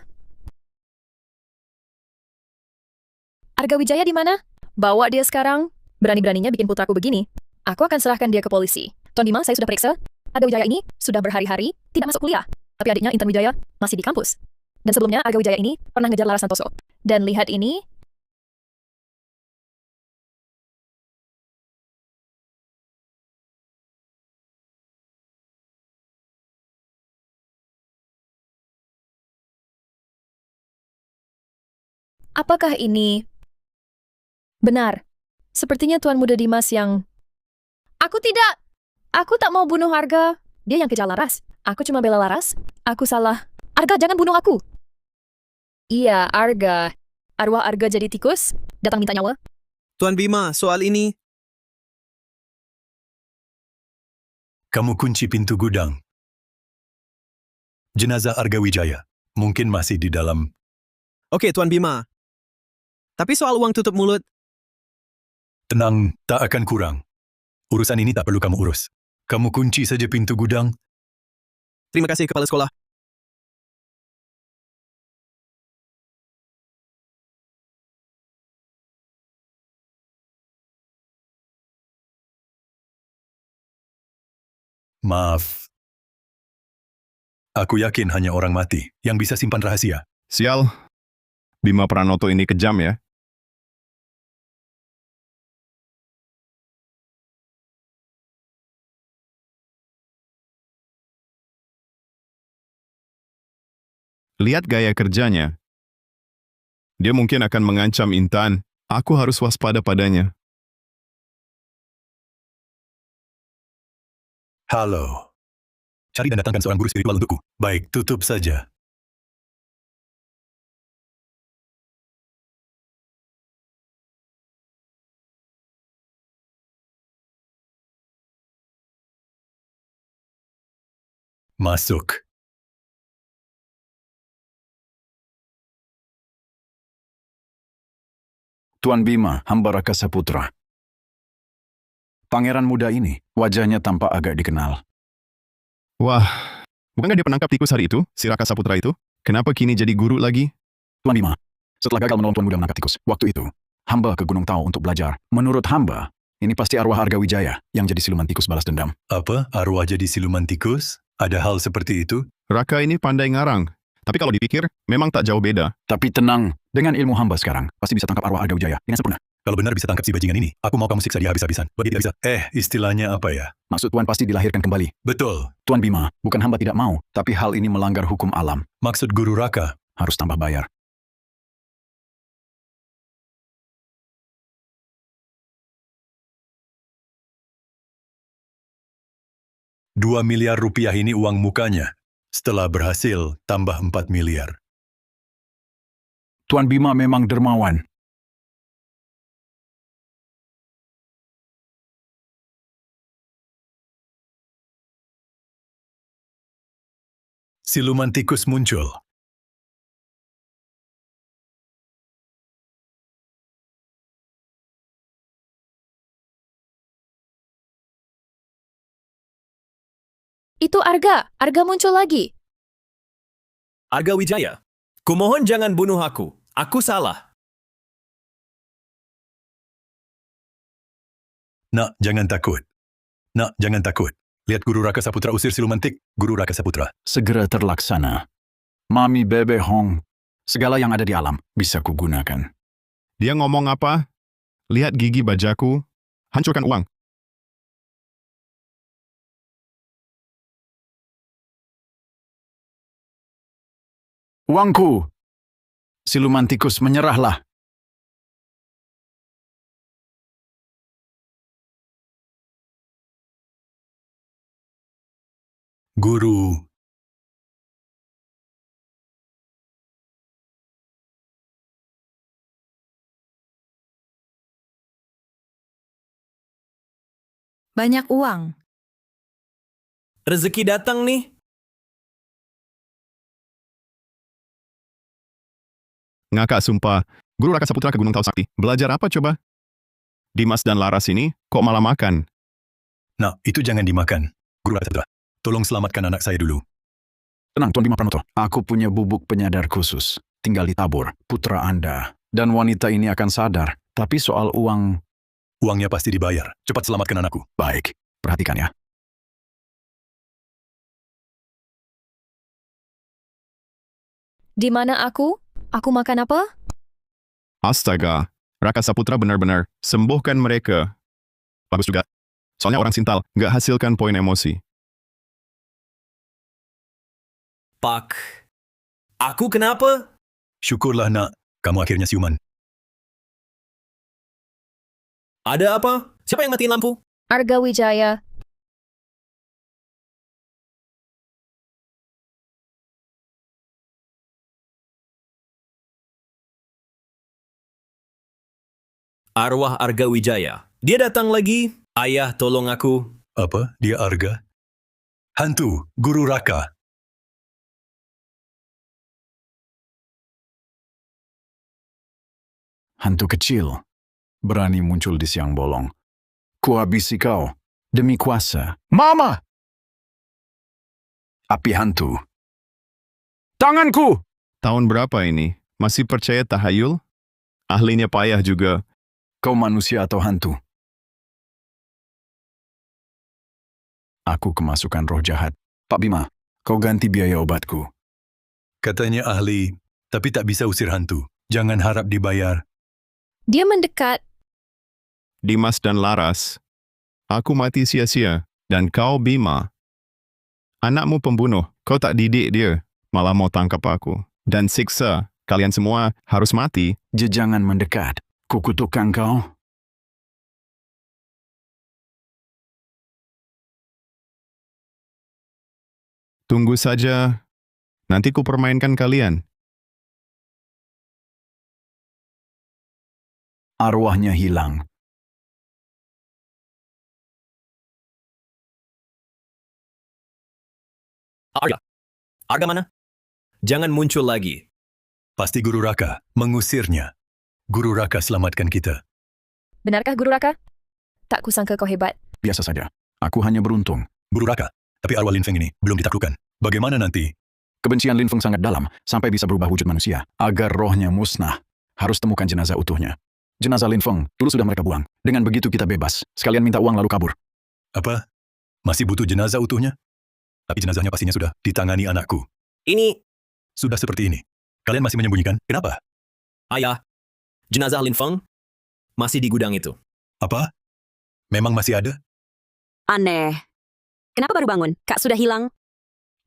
Arga Wijaya di mana? Bawa dia sekarang. Berani-beraninya bikin putraku begini. Aku akan serahkan dia ke polisi. Tuan Bima, saya sudah periksa. Arga Wijaya ini sudah berhari-hari tidak masuk kuliah. Tapi adiknya Intan Wijaya masih di kampus. Dan sebelumnya Arga Wijaya ini pernah ngejar Laras Santoso. Dan lihat ini. Apakah ini benar? Sepertinya Tuan Muda Dimas yang... Aku tidak! Aku tak mau bunuh Arga. Dia yang kejar Laras. Aku cuma bela Laras. Aku salah. Arga, jangan bunuh aku! Iya, Arga. Arwah Arga jadi tikus? Datang minta nyawa? Tuan Bima, soal ini... Kamu kunci pintu gudang. Jenazah Arga Wijaya mungkin masih di dalam. Oke, Tuan Bima. Tapi soal uang tutup mulut, Tenang, tak akan kurang. Urusan ini tak perlu kamu urus. Kamu kunci saja pintu gudang. terima kasih Kepala Sekolah. Maaf. Aku yakin hanya orang mati yang bisa simpan rahasia. Sial. Bima Pranoto ini kejam ya. Lihat gaya kerjanya. Dia mungkin akan mengancam Intan. Aku harus waspada padanya. Halo. Cari dan datangkan seorang guru spiritual untukku. Baik, tutup saja. Masuk. Tuan Bima, hamba Raka Saputra. Pangeran muda ini, wajahnya tampak agak dikenal. Wah, bukankah dia penangkap tikus hari itu, si Raka Saputra itu? Kenapa kini jadi guru lagi? Tuan Bima, setelah gagal menolong Tuan Muda menangkap tikus, waktu itu, hamba ke Gunung Tau untuk belajar. Menurut hamba, ini pasti arwah Arga Wijaya yang jadi siluman tikus balas dendam. Apa? Arwah jadi siluman tikus? Ada hal seperti itu? Raka ini pandai ngarang. Tapi kalau dipikir, memang tak jauh beda. Tapi tenang, dengan ilmu hamba sekarang, pasti bisa tangkap arwah Arga Wijaya dengan sempurna. Kalau benar bisa tangkap si bajingan ini, aku mau kamu siksa dia habis-habisan. Bagi tidak bisa. Istilahnya apa ya? Maksud Tuan pasti dilahirkan kembali. Betul. Tuan Bima, bukan hamba tidak mau, tapi hal ini melanggar hukum alam. Maksud Guru Raka? Harus tambah bayar. Rp2 miliar ini uang mukanya. Setelah berhasil, tambah 4 miliar. Tuan Bima memang dermawan. Siluman tikus muncul. Itu Arga. Arga muncul lagi. Arga Wijaya, kumohon jangan bunuh aku. Aku salah. Nak, jangan takut. Nak, jangan takut. Lihat Guru Raka Saputra usir silumantik. Guru Raka Saputra. Segera terlaksana. Mami Bebe Hong. Segala yang ada di alam bisa kugunakan. Dia ngomong apa? Lihat gigi bajaku. Hancurkan uang. Uangku! Siluman tikus, menyerahlah. Guru. Banyak uang. Rezeki datang nih. Ngakak sumpah. Guru Raka Saputra ke Gunung Tau Sakti. Belajar apa coba? Dimas dan Laras ini kok malah makan? Nak, itu jangan dimakan. Guru Raka Saputra, tolong selamatkan anak saya dulu. Tenang, Tuan Bima Pranoto. Aku punya bubuk penyadar khusus. Tinggal ditabur. Putra Anda dan wanita ini akan sadar. Tapi soal uang... Uangnya pasti dibayar. Cepat selamatkan anakku. Baik, perhatikan ya. Di mana aku? Aku makan apa? Astaga. Raka Saputra benar-benar sembuhkan mereka. Bagus juga. Soalnya orang sintal nggak hasilkan poin emosi. Pak, aku kenapa? Syukurlah nak, kamu akhirnya siuman. Ada apa? Siapa yang matiin lampu? Arga Wijaya. Arwah Arga Wijaya. Dia datang lagi. Ayah, tolong aku. Apa? Dia Arga? Hantu, Guru Raka. Hantu kecil. Berani muncul di siang bolong. Kuhabisi kau. Demi kuasa. Mama! Api hantu. Tanganku! Tahun berapa ini? Masih percaya tahayul? Ahlinya payah juga. Kau manusia atau hantu? Aku kemasukan roh jahat. Pak Bima, kau ganti biaya obatku. Katanya ahli, tapi tak bisa usir hantu. Jangan harap dibayar. Dia mendekat. Dimas dan Laras. Aku mati sia-sia. Dan kau Bima. Anakmu pembunuh. Kau tak didik dia. Malah mau tangkap aku. Dan siksa. Kalian semua harus mati. Jangan mendekat. Kukutukkan kau. Tunggu saja. Nanti ku permainkan kalian. Arwahnya hilang. Arga. Arga mana? Jangan muncul lagi. Pasti Guru Raka mengusirnya. Guru Raka selamatkan kita. Benarkah Guru Raka? Tak kusangka kau hebat. Biasa saja. Aku hanya beruntung. Guru Raka, tapi arwah Lin Feng ini belum ditaklukkan. Bagaimana nanti? Kebencian Lin Feng sangat dalam, sampai bisa berubah wujud manusia. Agar rohnya musnah, harus temukan jenazah utuhnya. Jenazah Lin Feng, dulu sudah mereka buang. Dengan begitu kita bebas. Sekalian minta uang lalu kabur. Apa? Masih butuh jenazah utuhnya? Tapi jenazahnya pastinya sudah ditangani anakku. Ini... Sudah seperti ini. Kalian masih menyembunyikan? Kenapa? Ayah, jenazah Lin Feng masih di gudang itu. Apa? Memang masih ada? Aneh. Kenapa baru bangun? Kak sudah hilang.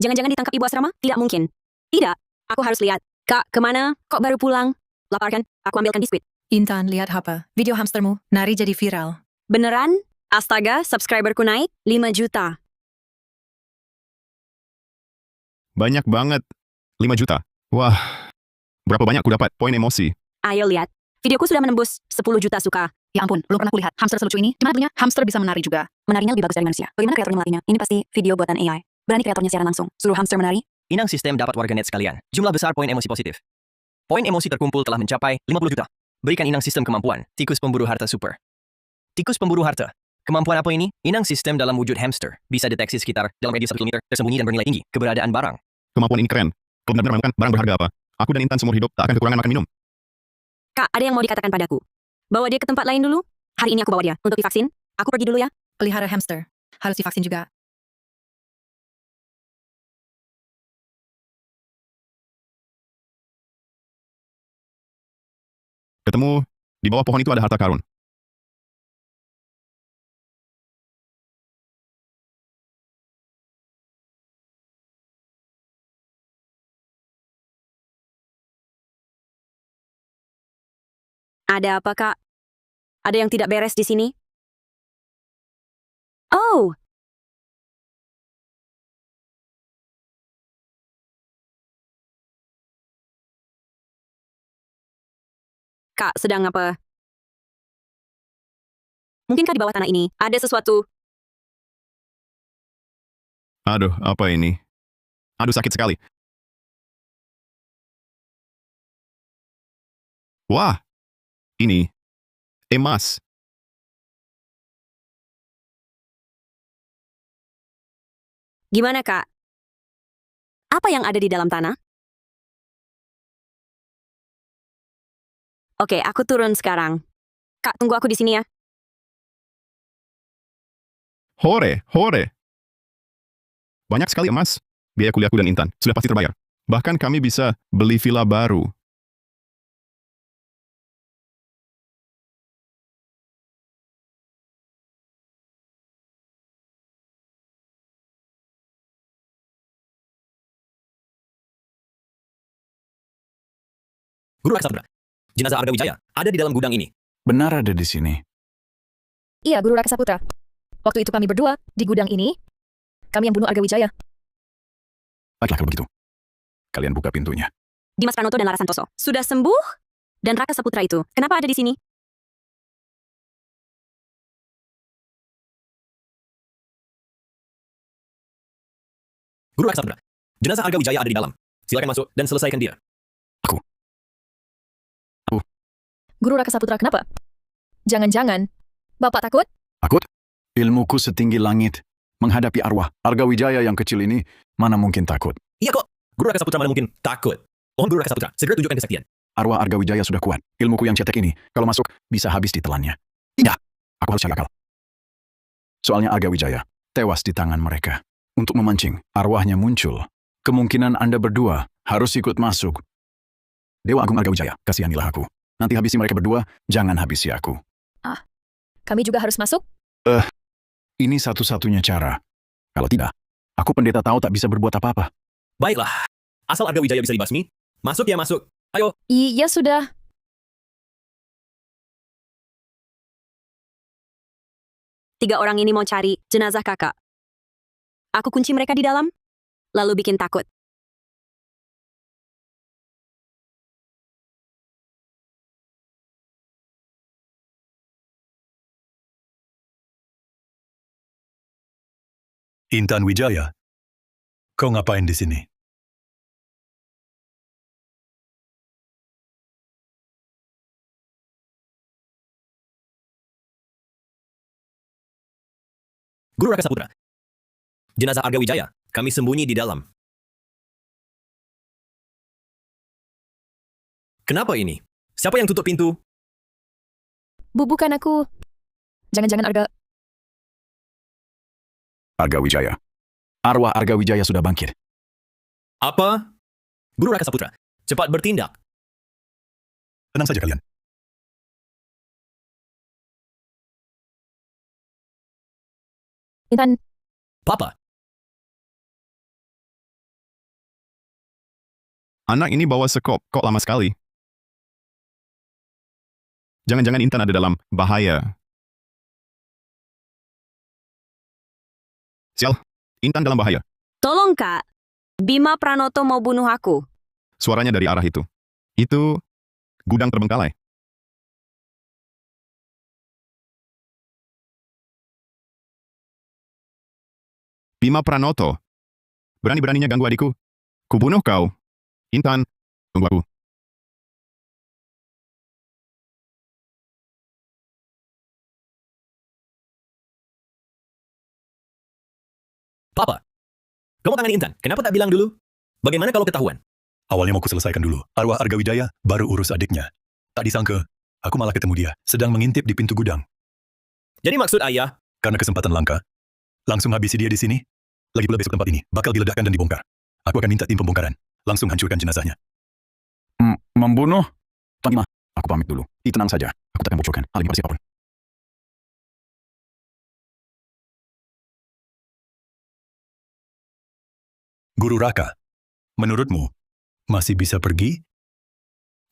Jangan-jangan ditangkap ibu asrama? Tidak mungkin. Tidak, aku harus lihat. Kak, kemana? Kok baru pulang? Laparkan, aku ambilkan biskuit. Intan, lihat apa? Video hamstermu, nari jadi viral. Beneran? Astaga, subscriberku naik 5 juta. Banyak banget. 5 juta. Wah. Berapa banyak ku dapat poin emosi? Ayo lihat. Videoku sudah menembus 10 juta suka. Ya ampun, belum pernah kulihat hamster selucu ini. Gimana punya? Hamster bisa menari juga. Menarinya lebih bagus dari manusia. Bagaimana kreatornya melatihnya? Ini pasti video buatan AI. Berani kreatornya siaran langsung. Suruh hamster menari? Inang sistem dapat warganet sekalian. Jumlah besar poin emosi positif. Poin emosi terkumpul telah mencapai 50 juta. Berikan Inang sistem kemampuan. Tikus pemburu harta super. Tikus pemburu harta. Kemampuan apa ini? Inang sistem dalam wujud hamster. Bisa deteksi sekitar dalam radius 1 km, tersembunyi dan bernilai tinggi. Keberadaan barang. Kemampuan ini keren. Kalau benar-benar menemukan barang berharga apa, aku dan Intan seumur hidup tak akan kekurangan makan minum. Kak, ada yang mau dikatakan padaku. Bawa dia ke tempat lain dulu. Hari ini aku bawa dia untuk divaksin. Aku pergi dulu ya. Pelihara hamster. Harus divaksin juga. Ketemu, di bawah pohon itu ada harta karun. Ada apa, Kak? Ada yang tidak beres di sini? Oh, Kak, sedang apa? Mungkinkah di bawah tanah ini ada sesuatu? Aduh, apa ini? Aduh, sakit sekali. Wah, ini emas. Gimana, Kak? Apa yang ada di dalam tanah? Oke, aku turun sekarang. Kak, tunggu aku di sini ya. Hore, hore. Banyak sekali emas. Biaya kuliahku dan Intan sudah pasti terbayar. Bahkan kami bisa beli villa baru. Guru Raksa Putra, jenazah Arga Wijaya ada di dalam gudang ini. Benar ada di sini. Iya, Guru Raksa Putra. Waktu itu kami berdua di gudang ini, kami yang bunuh Arga Wijaya. Baiklah kalau begitu. Kalian buka pintunya. Dimas Pranoto dan Lara Santoso sudah sembuh? Dan Raka Saputra itu, kenapa ada di sini? Guru Raksa Putra, jenazah Arga Wijaya ada di dalam. Silakan masuk dan selesaikan dia. Guru Raka Saputra, kenapa? Jangan-jangan, Bapak takut? Takut? Ilmuku setinggi langit. Menghadapi arwah Arga Wijaya yang kecil ini, mana mungkin takut? Iya kok, Guru Raksa Putra mana mungkin takut. Mohon Guru Raksa Putra, segera tunjukkan kesaktian. Arwah Arga Wijaya sudah kuat. Ilmuku yang cetek ini, kalau masuk, bisa habis ditelannya. Tidak, aku harus cari akal. Soalnya Arga Wijaya tewas di tangan mereka. Untuk memancing, arwahnya muncul. Kemungkinan Anda berdua harus ikut masuk. Dewa Agung Arga Wijaya, kasihanilah aku. Nanti habisi mereka berdua, jangan habisi aku. Kami juga harus masuk? Ini satu-satunya cara. Kalau tidak, aku pendeta tahu tak bisa berbuat apa-apa. Baiklah, asal Arga Wijaya bisa dibasmi, masuk ya masuk. Ayo. Iya sudah. Tiga orang ini mau cari jenazah kakak. Aku kunci mereka di dalam, lalu bikin takut. Intan Wijaya, kau ngapain di sini? Guru Raka Saputra, jenazah Arga Wijaya, kami sembunyi di dalam. Kenapa ini? Siapa yang tutup pintu? Bukan aku. Jangan-jangan Arga Wijaya. Arwah Arga Wijaya sudah bangkit. Apa? Guru Raka Saputra, cepat bertindak. Tenang saja kalian. Intan. Papa. Anak ini bawa sekop, kok lama sekali? Jangan-jangan Intan ada dalam bahaya. Sial, Intan dalam bahaya. Tolong, Kak. Bima Pranoto mau bunuh aku. Suaranya dari arah itu. Itu gudang terbengkalai. Bima Pranoto. Berani-beraninya ganggu adikku. Kubunuh kau. Intan, tunggu aku. Papa, kamu tangani Intan. Kenapa tak bilang dulu? Bagaimana kalau ketahuan? Awalnya mau kuselesaikan dulu. Arwah Arga Wijaya baru urus adiknya. Tak disangka, aku malah ketemu dia, sedang mengintip di pintu gudang. Jadi maksud ayah, Karena kesempatan langka, langsung habisi dia di sini. Lagi pula besok tempat ini bakal diledakkan dan dibongkar. Aku akan minta tim pembongkaran. Langsung hancurkan jenazahnya. Membunuh? Tuan Ima, aku pamit dulu. Tenang saja, aku tak akan bocorkan hal ini pada siapapun. Guru Raka, menurutmu, masih bisa pergi?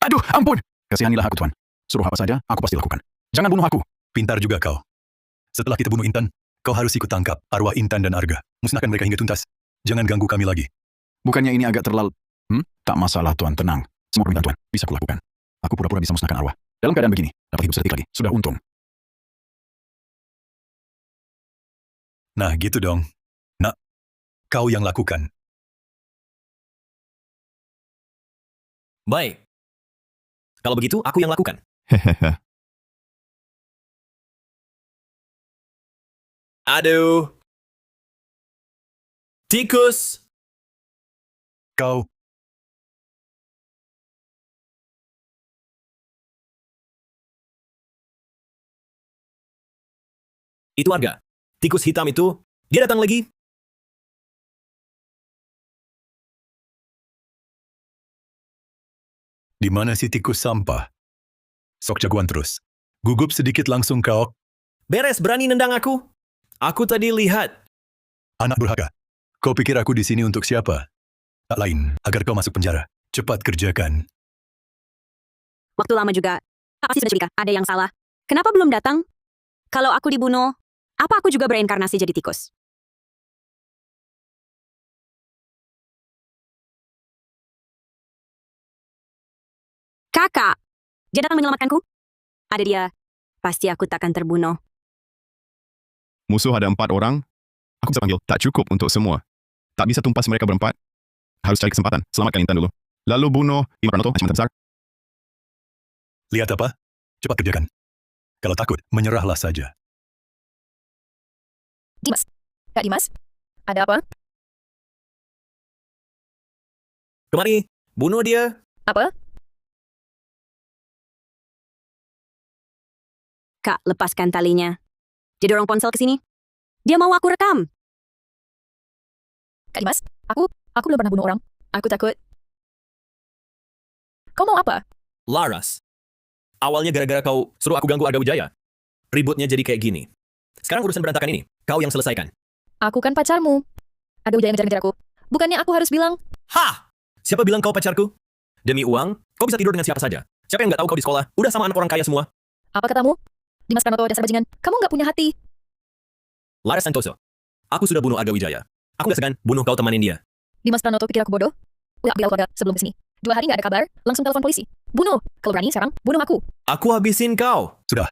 Aduh, ampun! Kasihanilah aku, Tuan. Suruh apa saja, aku pasti lakukan. Jangan bunuh aku. Pintar juga kau. Setelah kita bunuh Intan, kau harus ikut tangkap arwah Intan dan Arga. Musnahkan mereka hingga tuntas. Jangan ganggu kami lagi. Bukannya ini agak terlalu... Tak masalah, Tuan. Tenang. Semua permintaan Tuan bisa kulakukan. Aku pura-pura bisa musnahkan arwah. Dalam keadaan begini, dapat hidup sedetik lagi. Sudah untung. Nah, gitu dong. Nak, kau yang lakukan. baik. Kalau begitu, aku yang lakukan. Hehehe. Aduh. Tikus. Kau. Itu Arga. Tikus hitam itu, dia datang lagi. Di mana si tikus sampah? Sok jagoan terus. Gugup sedikit langsung kau. Beres berani nendang aku. Aku tadi lihat. Anak durhaka. Kau pikir aku di sini untuk siapa? Tak lain, agar kau masuk penjara. Cepat kerjakan. Waktu lama juga. Apa sih sebenarnya? Ada yang salah. Kenapa belum datang? Kalau aku dibunuh, apa aku juga bereinkarnasi jadi tikus? Kakak, dia datang menyelamatkanku? Ada dia. Pasti aku takkan terbunuh. Musuh ada 4 orang. Aku bisa panggil, tak cukup untuk semua. Tak bisa tumpas mereka berempat. Harus cari kesempatan. Selamatkan Intan dulu. Lalu bunuh Ima Pranoto, ancaman terbesar. Lihat apa? Cepat kerjakan. Kalau takut, menyerahlah saja. Dimas. Kak Dimas, ada apa? Kemari, bunuh dia. Apa? Kak, lepaskan talinya. Dia dorong ponsel ke sini. Dia mau aku rekam. Kak Dimas, aku belum pernah bunuh orang. Aku takut. Kau mau apa? Laras. Awalnya gara-gara kau suruh aku ganggu Arga Wijaya. Ributnya jadi kayak gini. Sekarang urusan berantakan ini, kau yang selesaikan. Aku kan pacarmu. Arga Wijaya ngejar-ngejar aku. Bukannya aku harus bilang, Hah! Siapa bilang kau pacarku? Demi uang, kau bisa tidur dengan siapa saja. Siapa yang nggak tahu kau di sekolah? Udah sama anak orang kaya semua. apa katamu? Dimas Pranoto dasar bajingan, kamu nggak punya hati. Laras Santoso. Aku sudah bunuh Arga Wijaya. Aku nggak segan bunuh kau temanin dia. Dimas Pranoto pikir aku bodoh? Udah aku bilang keluarga sebelum kesini. 2 hari nggak ada kabar, langsung telepon polisi. Bunuh! Kalau berani sekarang, bunuh aku. Aku habisin kau. Sudah.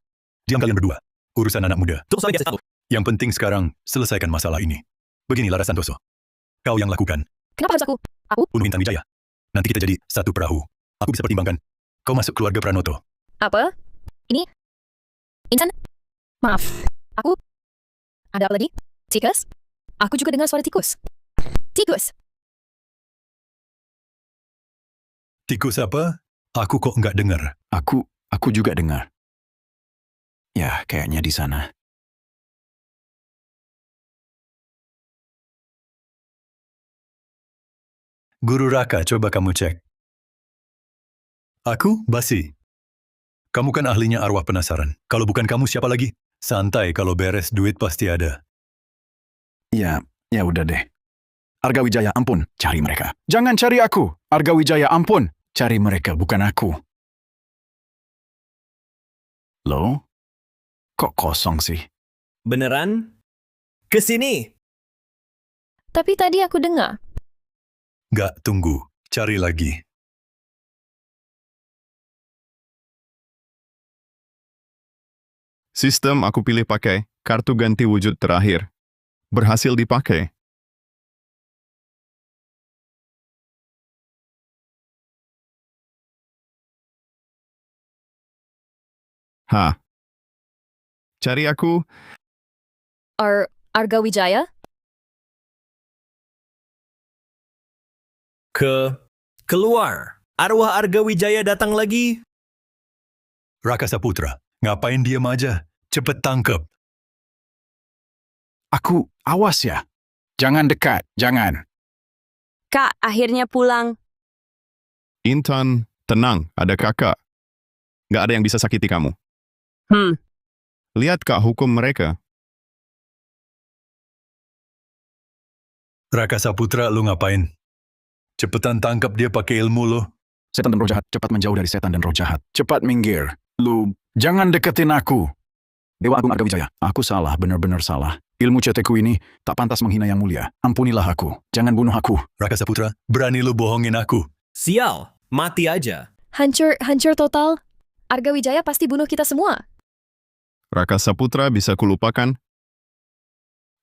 Diam kalian berdua. Urusan anak muda. Tunggu sampai dia tahu. Yang penting sekarang, selesaikan masalah ini. Begini Laras Santoso. Kau yang lakukan. Kenapa harus aku? Aku? Bunuh Intan Wijaya. Nanti kita jadi satu perahu. Aku bisa pertimbangkan. Kau masuk keluarga Pranoto. Apa? Ini? Insan? Maaf. Aku? Ada apa lagi? Tikus? Aku juga dengar suara tikus. Tikus! Tikus apa? Aku kok nggak dengar. Aku juga dengar. Ya, kayaknya di sana. Guru Raka, coba kamu cek. Aku, Basi. Kamu kan ahlinya arwah penasaran. Kalau bukan kamu, siapa lagi? Santai, kalau beres duit pasti ada. Ya udah deh. Arga Wijaya, ampun, cari mereka. Jangan cari aku. Arga Wijaya, ampun, cari mereka, bukan aku. Loh? Kok kosong sih? Beneran? Kesini. Tapi tadi aku dengar. Nggak, tunggu. Cari lagi. Sistem aku pilih pakai kartu ganti wujud terakhir. Berhasil dipakai. Hah. Cari aku. Arga Wijaya? Keluar. Arwah Arga Wijaya datang lagi. Raka Saputra, ngapain diam aja? Cepet tangkep. Awas ya. Jangan dekat, jangan. Kak, akhirnya pulang. Intan, tenang, ada kakak. Nggak ada yang bisa sakiti kamu. Lihat Kak hukum mereka. Raka Saputra, lu ngapain? Cepetan tangkap dia pakai ilmu lo. Setan dan roh jahat, cepat menjauh dari setan dan roh jahat. Cepat minggir. Lu, jangan deketin aku. Dewa Agung Arga Wijaya, aku salah, benar-benar salah. Ilmu cetekku ini tak pantas menghina yang mulia. Ampunilah aku, jangan bunuh aku. Raka Saputra, berani lu bohongin aku. Sial, mati aja. Hancur total. Arga Wijaya pasti bunuh kita semua. Raka Saputra bisa kulupakan,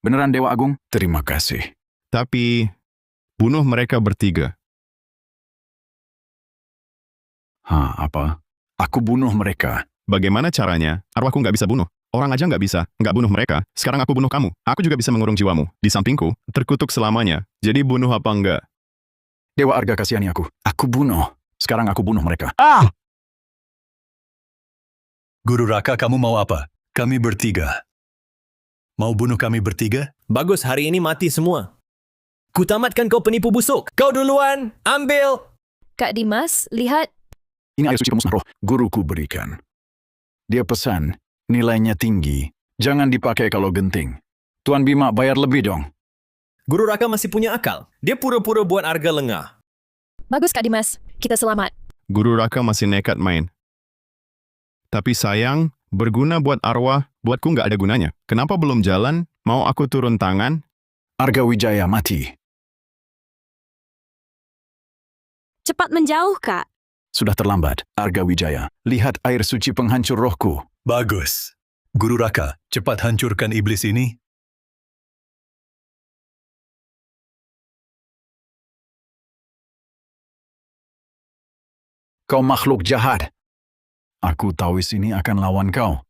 Beneran Dewa Agung? Terima kasih. tapi bunuh mereka bertiga. Apa? Aku bunuh mereka. Bagaimana caranya? Arwahku nggak bisa bunuh. Orang aja nggak bunuh mereka. Sekarang aku bunuh kamu. Aku juga bisa mengurung jiwamu. Di sampingku, terkutuk selamanya. Jadi bunuh apa enggak? Dewa Arga kasihani aku. Aku bunuh. Sekarang aku bunuh mereka. Guru Raka, kamu mau apa? Kami bertiga. Mau bunuh kami bertiga? Bagus, hari ini mati semua. Kutamatkan kau penipu busuk. Kau duluan, ambil. Kak Dimas, lihat. Ini air suci pemusnah roh. Guruku berikan. Dia pesan, nilainya tinggi. Jangan dipakai kalau genting. Tuan Bima bayar lebih dong. Guru Raka masih punya akal. Dia pura-pura buat Arga lengah. Bagus Kak Dimas, kita selamat. Guru Raka masih nekat main. Tapi sayang, berguna buat arwah, buatku nggak ada gunanya. Kenapa belum jalan? Mau aku turun tangan? Arga Wijaya mati. Cepat menjauh, Kak. Sudah terlambat, Arga Wijaya. Lihat air suci penghancur rohku. Bagus. Guru Raka, cepat hancurkan iblis ini. Kau makhluk jahat. Aku Tawis ini akan lawan kau.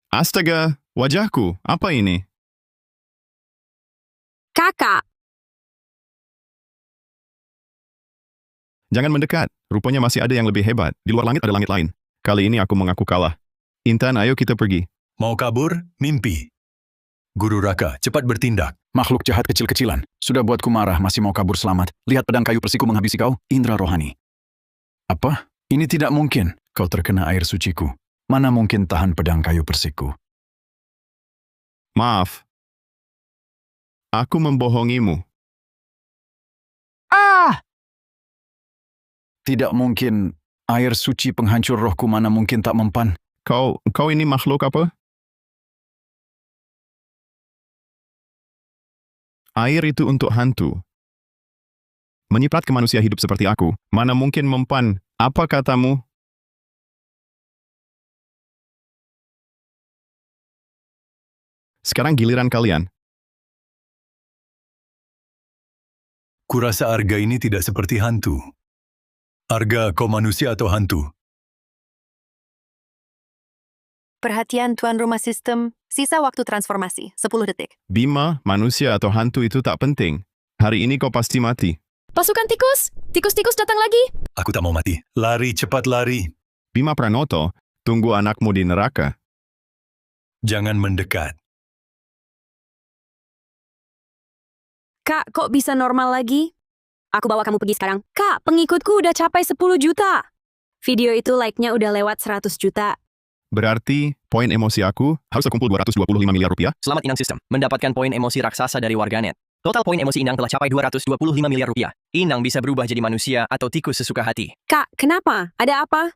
Astaga, wajahku, apa ini? Kakak, Jangan mendekat, rupanya masih ada yang lebih hebat. Di luar langit ada langit lain. Kali ini aku mengaku kalah. Intan, ayo kita pergi. Mau kabur? Mimpi. Guru Raka, cepat bertindak. Makhluk jahat kecil-kecilan. Sudah buatku marah, masih mau kabur selamat. Lihat pedang kayu persiku menghabisi kau, Indra Rohani. Apa? Ini tidak mungkin. Kau terkena air suciku. Mana mungkin tahan pedang kayu persiku? Maaf. Aku membohongimu. Tidak mungkin. Air suci penghancur rohku mana mungkin tak mempan. Kau ini makhluk apa? Air itu untuk hantu. Menyiprat ke manusia hidup seperti aku, mana mungkin mempan. Apa katamu? Sekarang giliran kalian. Kurasa Arga ini tidak seperti hantu. Arga, kau manusia atau hantu? Perhatian tuan rumah sistem, sisa waktu transformasi, 10 detik. Bima, manusia atau hantu itu tak penting. Hari ini kau pasti mati. Pasukan tikus! Tikus-tikus datang lagi! Aku tak mau mati. Lari, cepat lari. Bima Pranoto, tunggu anakmu di neraka. Jangan mendekat. Kak, kok bisa normal lagi? Aku bawa kamu pergi sekarang. Kak, pengikutku udah capai 10 juta. Video itu like-nya udah lewat 100 juta. Berarti, poin emosi aku harus terkumpul 225 miliar rupiah. Selamat Inang Sistem, mendapatkan poin emosi raksasa dari warganet. Total poin emosi Inang telah capai 225 miliar rupiah. Inang bisa berubah jadi manusia atau tikus sesuka hati. Kak, kenapa? Ada apa?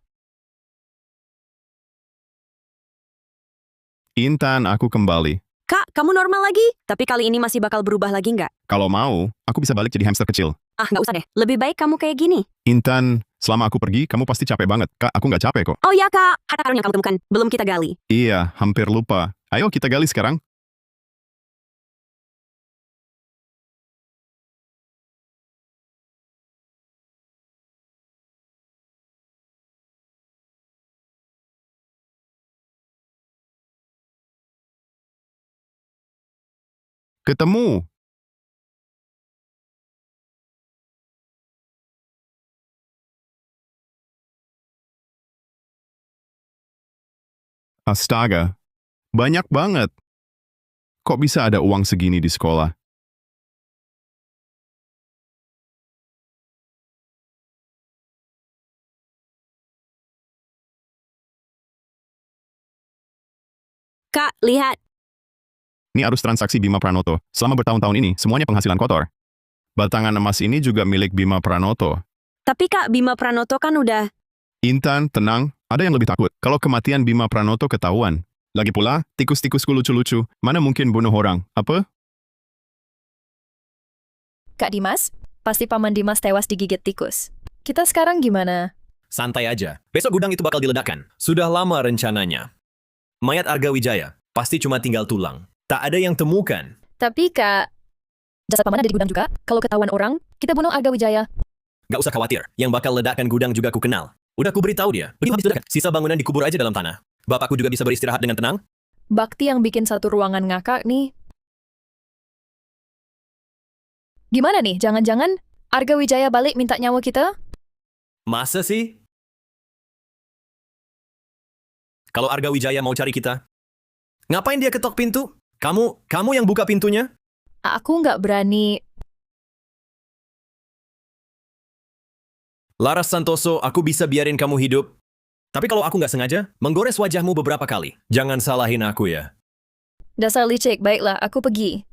Intan, aku kembali. Kak, kamu normal lagi? Tapi kali ini masih bakal berubah lagi nggak? Kalau mau, aku bisa balik jadi hamster kecil. Nggak usah deh. Lebih baik kamu kayak gini. Intan, selama aku pergi, kamu pasti capek banget. Kak, aku nggak capek kok. Oh ya, Kak. Harta karun yang kamu temukan. Belum kita gali. Iya, hampir lupa. Ayo kita gali sekarang. Ketemu. Astaga. Banyak banget. Kok bisa ada uang segini di sekolah? Kak, lihat. Ini arus transaksi Bima Pranoto. Selama bertahun-tahun ini, semuanya penghasilan kotor. Batangan emas ini juga milik Bima Pranoto. Tapi Kak, Bima Pranoto kan udah... Intan, tenang. Ada yang lebih takut. Kalau kematian Bima Pranoto ketahuan. Lagi pula, tikus-tikusku lucu-lucu. Mana mungkin bunuh orang? Apa? Kak Dimas, pasti Paman Dimas tewas digigit tikus. Kita sekarang gimana? Santai aja. Besok gudang itu bakal diledakkan. Sudah lama rencananya. Mayat Arga Wijaya pasti cuma tinggal tulang. Tak ada yang temukan. Tapi Kak, jasad Paman ada di gudang juga. Kalau ketahuan orang, kita bunuh Arga Wijaya. Gak usah khawatir. Yang bakal ledakkan gudang juga ku kenal. Udah ku beritahu dia. Begitu habis ledakan, sisa bangunan dikubur aja dalam tanah. Bapakku juga bisa beristirahat dengan tenang. Bakti yang bikin satu ruangan ngakak nih. Gimana nih? Jangan-jangan Arga Wijaya balik minta nyawa kita? Masa sih? Kalau Arga Wijaya mau cari kita, ngapain dia ketok pintu? Kamu yang buka pintunya? Aku nggak berani. Laras Santoso, aku bisa biarin kamu hidup. Tapi kalau aku nggak sengaja, menggores wajahmu beberapa kali. Jangan salahin aku ya. Dasar licik, baiklah, aku pergi.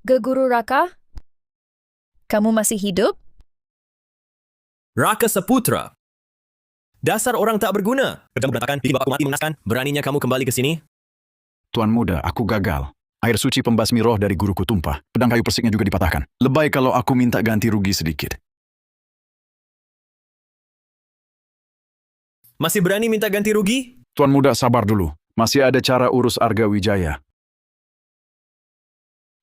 Geguru Raka? Kamu masih hidup? Raka Saputra. Dasar orang tak berguna. Kerja berantakan, bikin bapakku mati mengenaskan. Beraninya kamu kembali ke sini? Tuan muda, aku gagal. Air suci pembasmi roh dari guruku tumpah. Pedang kayu persiknya juga dipatahkan. Lebay kalau aku minta ganti rugi sedikit. Masih berani minta ganti rugi? Tuan muda, sabar dulu. Masih ada cara urus Arga Wijaya.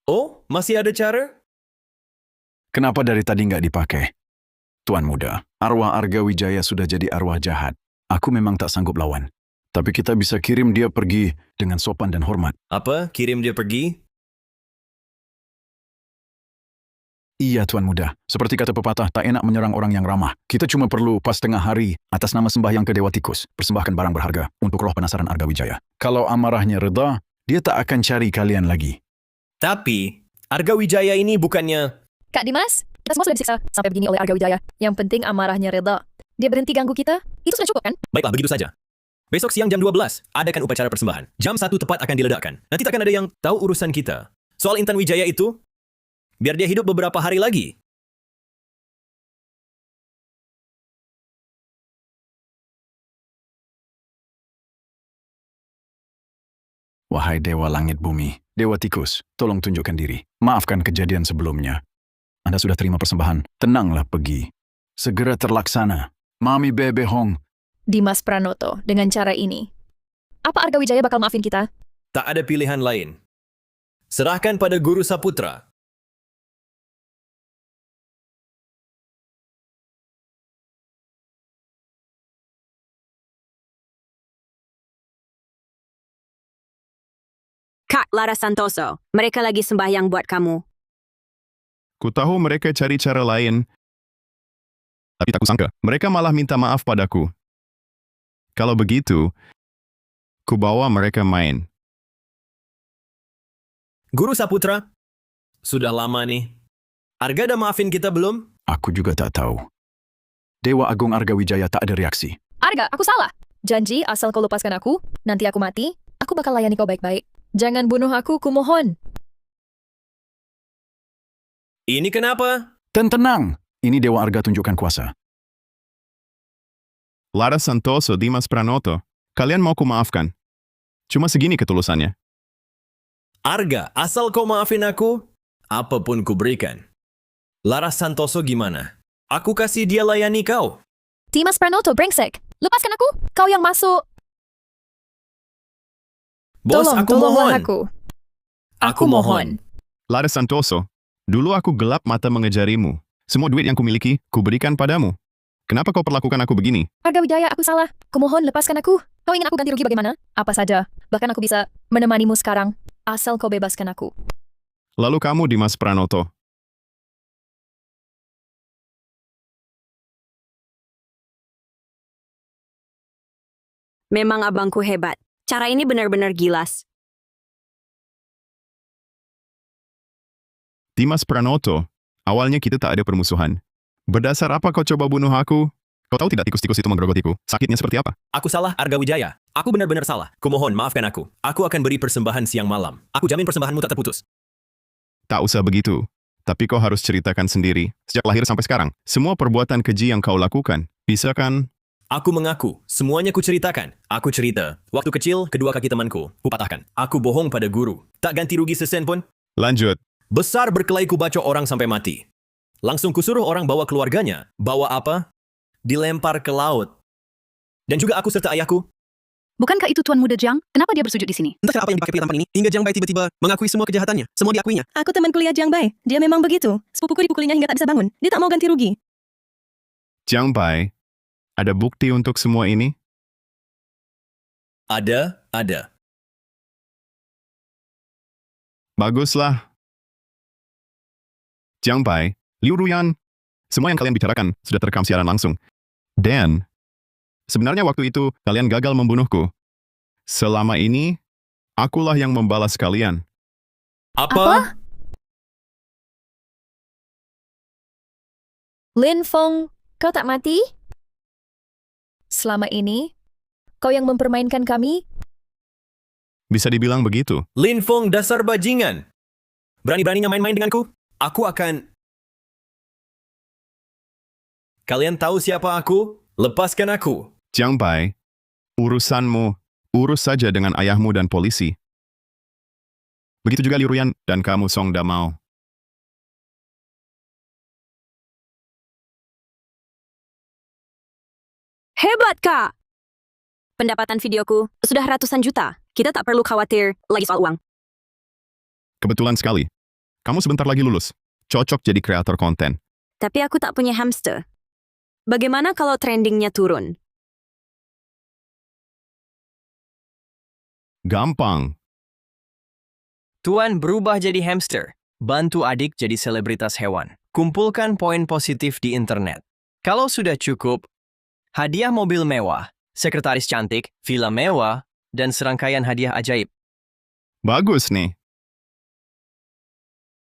Oh, masih ada cara? Kenapa dari tadi nggak dipakai? Tuan muda, arwah Arga Wijaya sudah jadi arwah jahat. Aku memang tak sanggup lawan. Tapi kita bisa kirim dia pergi dengan sopan dan hormat. Apa? Kirim dia pergi? Iya, Tuan muda. Seperti kata pepatah, tak enak menyerang orang yang ramah. Kita cuma perlu pas tengah hari, atas nama sembahyang ke Dewa Tikus, persembahkan barang berharga untuk roh penasaran Arga Wijaya. Kalau amarahnya reda, dia tak akan cari kalian lagi. Tapi, Arga Wijaya ini bukannya... Kak Dimas, kita semua sudah disiksa sampai begini oleh Arga Wijaya. Yang penting amarahnya reda. Dia berhenti ganggu kita, itu sudah cukup kan? Baiklah, begitu saja. Besok siang jam 12, adakan upacara persembahan. Jam 1 tepat akan diledakkan. Nanti takkan ada yang tahu urusan kita. Soal Intan Wijaya itu, biar dia hidup beberapa hari lagi. Wahai Dewa Langit Bumi, Dewa Tikus, tolong tunjukkan diri. Maafkan kejadian sebelumnya. Anda sudah terima persembahan, tenanglah pergi. Segera terlaksana. Mami Bebe Hong. Dimas Pranoto, dengan cara ini. Apa Arga Wijaya bakal maafin kita? Tak ada pilihan lain. Serahkan pada Guru Saputra. Kak Laras Santoso, mereka lagi sembahyang buat kamu. Ku tahu mereka cari cara lain. Tapi tak kusangka, mereka malah minta maaf padaku. Kalau begitu, ku bawa mereka main. Guru Saputra, sudah lama nih. Arga udah maafin kita belum? Aku juga tak tahu. Dewa Agung Arga Wijaya tak ada reaksi. Arga, aku salah. Janji asal kau lepaskan aku, nanti aku mati, aku bakal layani kau baik-baik. Jangan bunuh aku, kumohon. Ini kenapa? Tenang, ini Dewa Arga tunjukkan kuasa. Laras Santoso, Dimas Pranoto, kalian mau ku maafkan. Cuma segini ketulusannya. Arga, asal kau maafin aku, apapun ku berikan. Laras Santoso gimana? Aku kasih dia layani kau. Dimas Pranoto, brengsek. Lepaskan aku, kau yang masuk. Bos, aku mohon. Aku mohon. Laras Santoso, dulu aku gelap mata mengejarimu. Semua duit yang kumiliki, ku berikan padamu. Kenapa kau perlakukan aku begini? Arga Wijaya, aku salah. Kumohon, lepaskan aku. Kau ingin aku ganti rugi bagaimana? Apa saja. Bahkan aku bisa menemanimu sekarang. asal kau bebaskan aku. Lalu kamu, Dimas Pranoto. Memang abangku hebat. Cara ini benar-benar gilas. Dimas Pranoto, awalnya kita tak ada permusuhan. Berdasar apa kau coba bunuh aku? Kau tahu tidak tikus-tikus itu menggerogotiku? Sakitnya seperti apa? Aku salah, Arga Wijaya. Aku benar-benar salah. Kumohon, maafkan aku. Aku akan beri persembahan siang malam. Aku jamin persembahanmu tak terputus. Tak usah begitu. Tapi kau harus ceritakan sendiri, sejak lahir sampai sekarang, semua perbuatan keji yang kau lakukan. Bisa kan? Aku mengaku, semuanya kuceritakan. Aku cerita, waktu kecil, kedua kaki temanku, kupatahkan. Aku bohong pada guru. Tak ganti rugi sesen pun. Lanjut. Besar berkelahi kubacok orang sampai mati. Langsung kusuruh orang bawa keluarganya. Bawa apa? Dilempar ke laut. Dan juga aku serta ayahku. Bukankah itu Tuan Muda Jiang? Kenapa dia bersujud di sini? Entah kenapa yang dipakai pria tampan ini, hingga Jiang Bai tiba-tiba mengakui semua kejahatannya. Semua diakuinya. Aku teman kuliah Jiang Bai. Dia memang begitu. Sepupuku dipukulinya hingga tak bisa bangun. Dia tak mau ganti rugi. Jiang Bai, ada bukti untuk semua ini? Ada. Baguslah. Jiang Bai, Liu Ruyan, semua yang kalian bicarakan sudah terekam siaran langsung. Dan, sebenarnya waktu itu kalian gagal membunuhku. Selama ini, akulah yang membalas kalian. Apa? Lin Feng, kau tak mati? Selama ini, kau yang mempermainkan kami? Bisa dibilang begitu. Lin Feng dasar bajingan. Berani-beraninya main-main denganku? Aku akan... Kalian tahu siapa aku? Lepaskan aku. Jiang Bai, urusanmu, urus saja dengan ayahmu dan polisi. Begitu juga Liu Ruyan dan kamu Song Damao. Hebat, Kak! Pendapatan videoku sudah ratusan juta. Kita tak perlu khawatir lagi soal uang. Kebetulan sekali. Kamu sebentar lagi lulus. Cocok jadi kreator konten. Tapi aku tak punya hamster. Bagaimana kalau trendingnya turun? Gampang. Tuan berubah jadi hamster. Bantu adik jadi selebritas hewan. Kumpulkan poin positif di internet. Kalau sudah cukup, hadiah mobil mewah, sekretaris cantik, villa mewah, dan serangkaian hadiah ajaib. Bagus nih.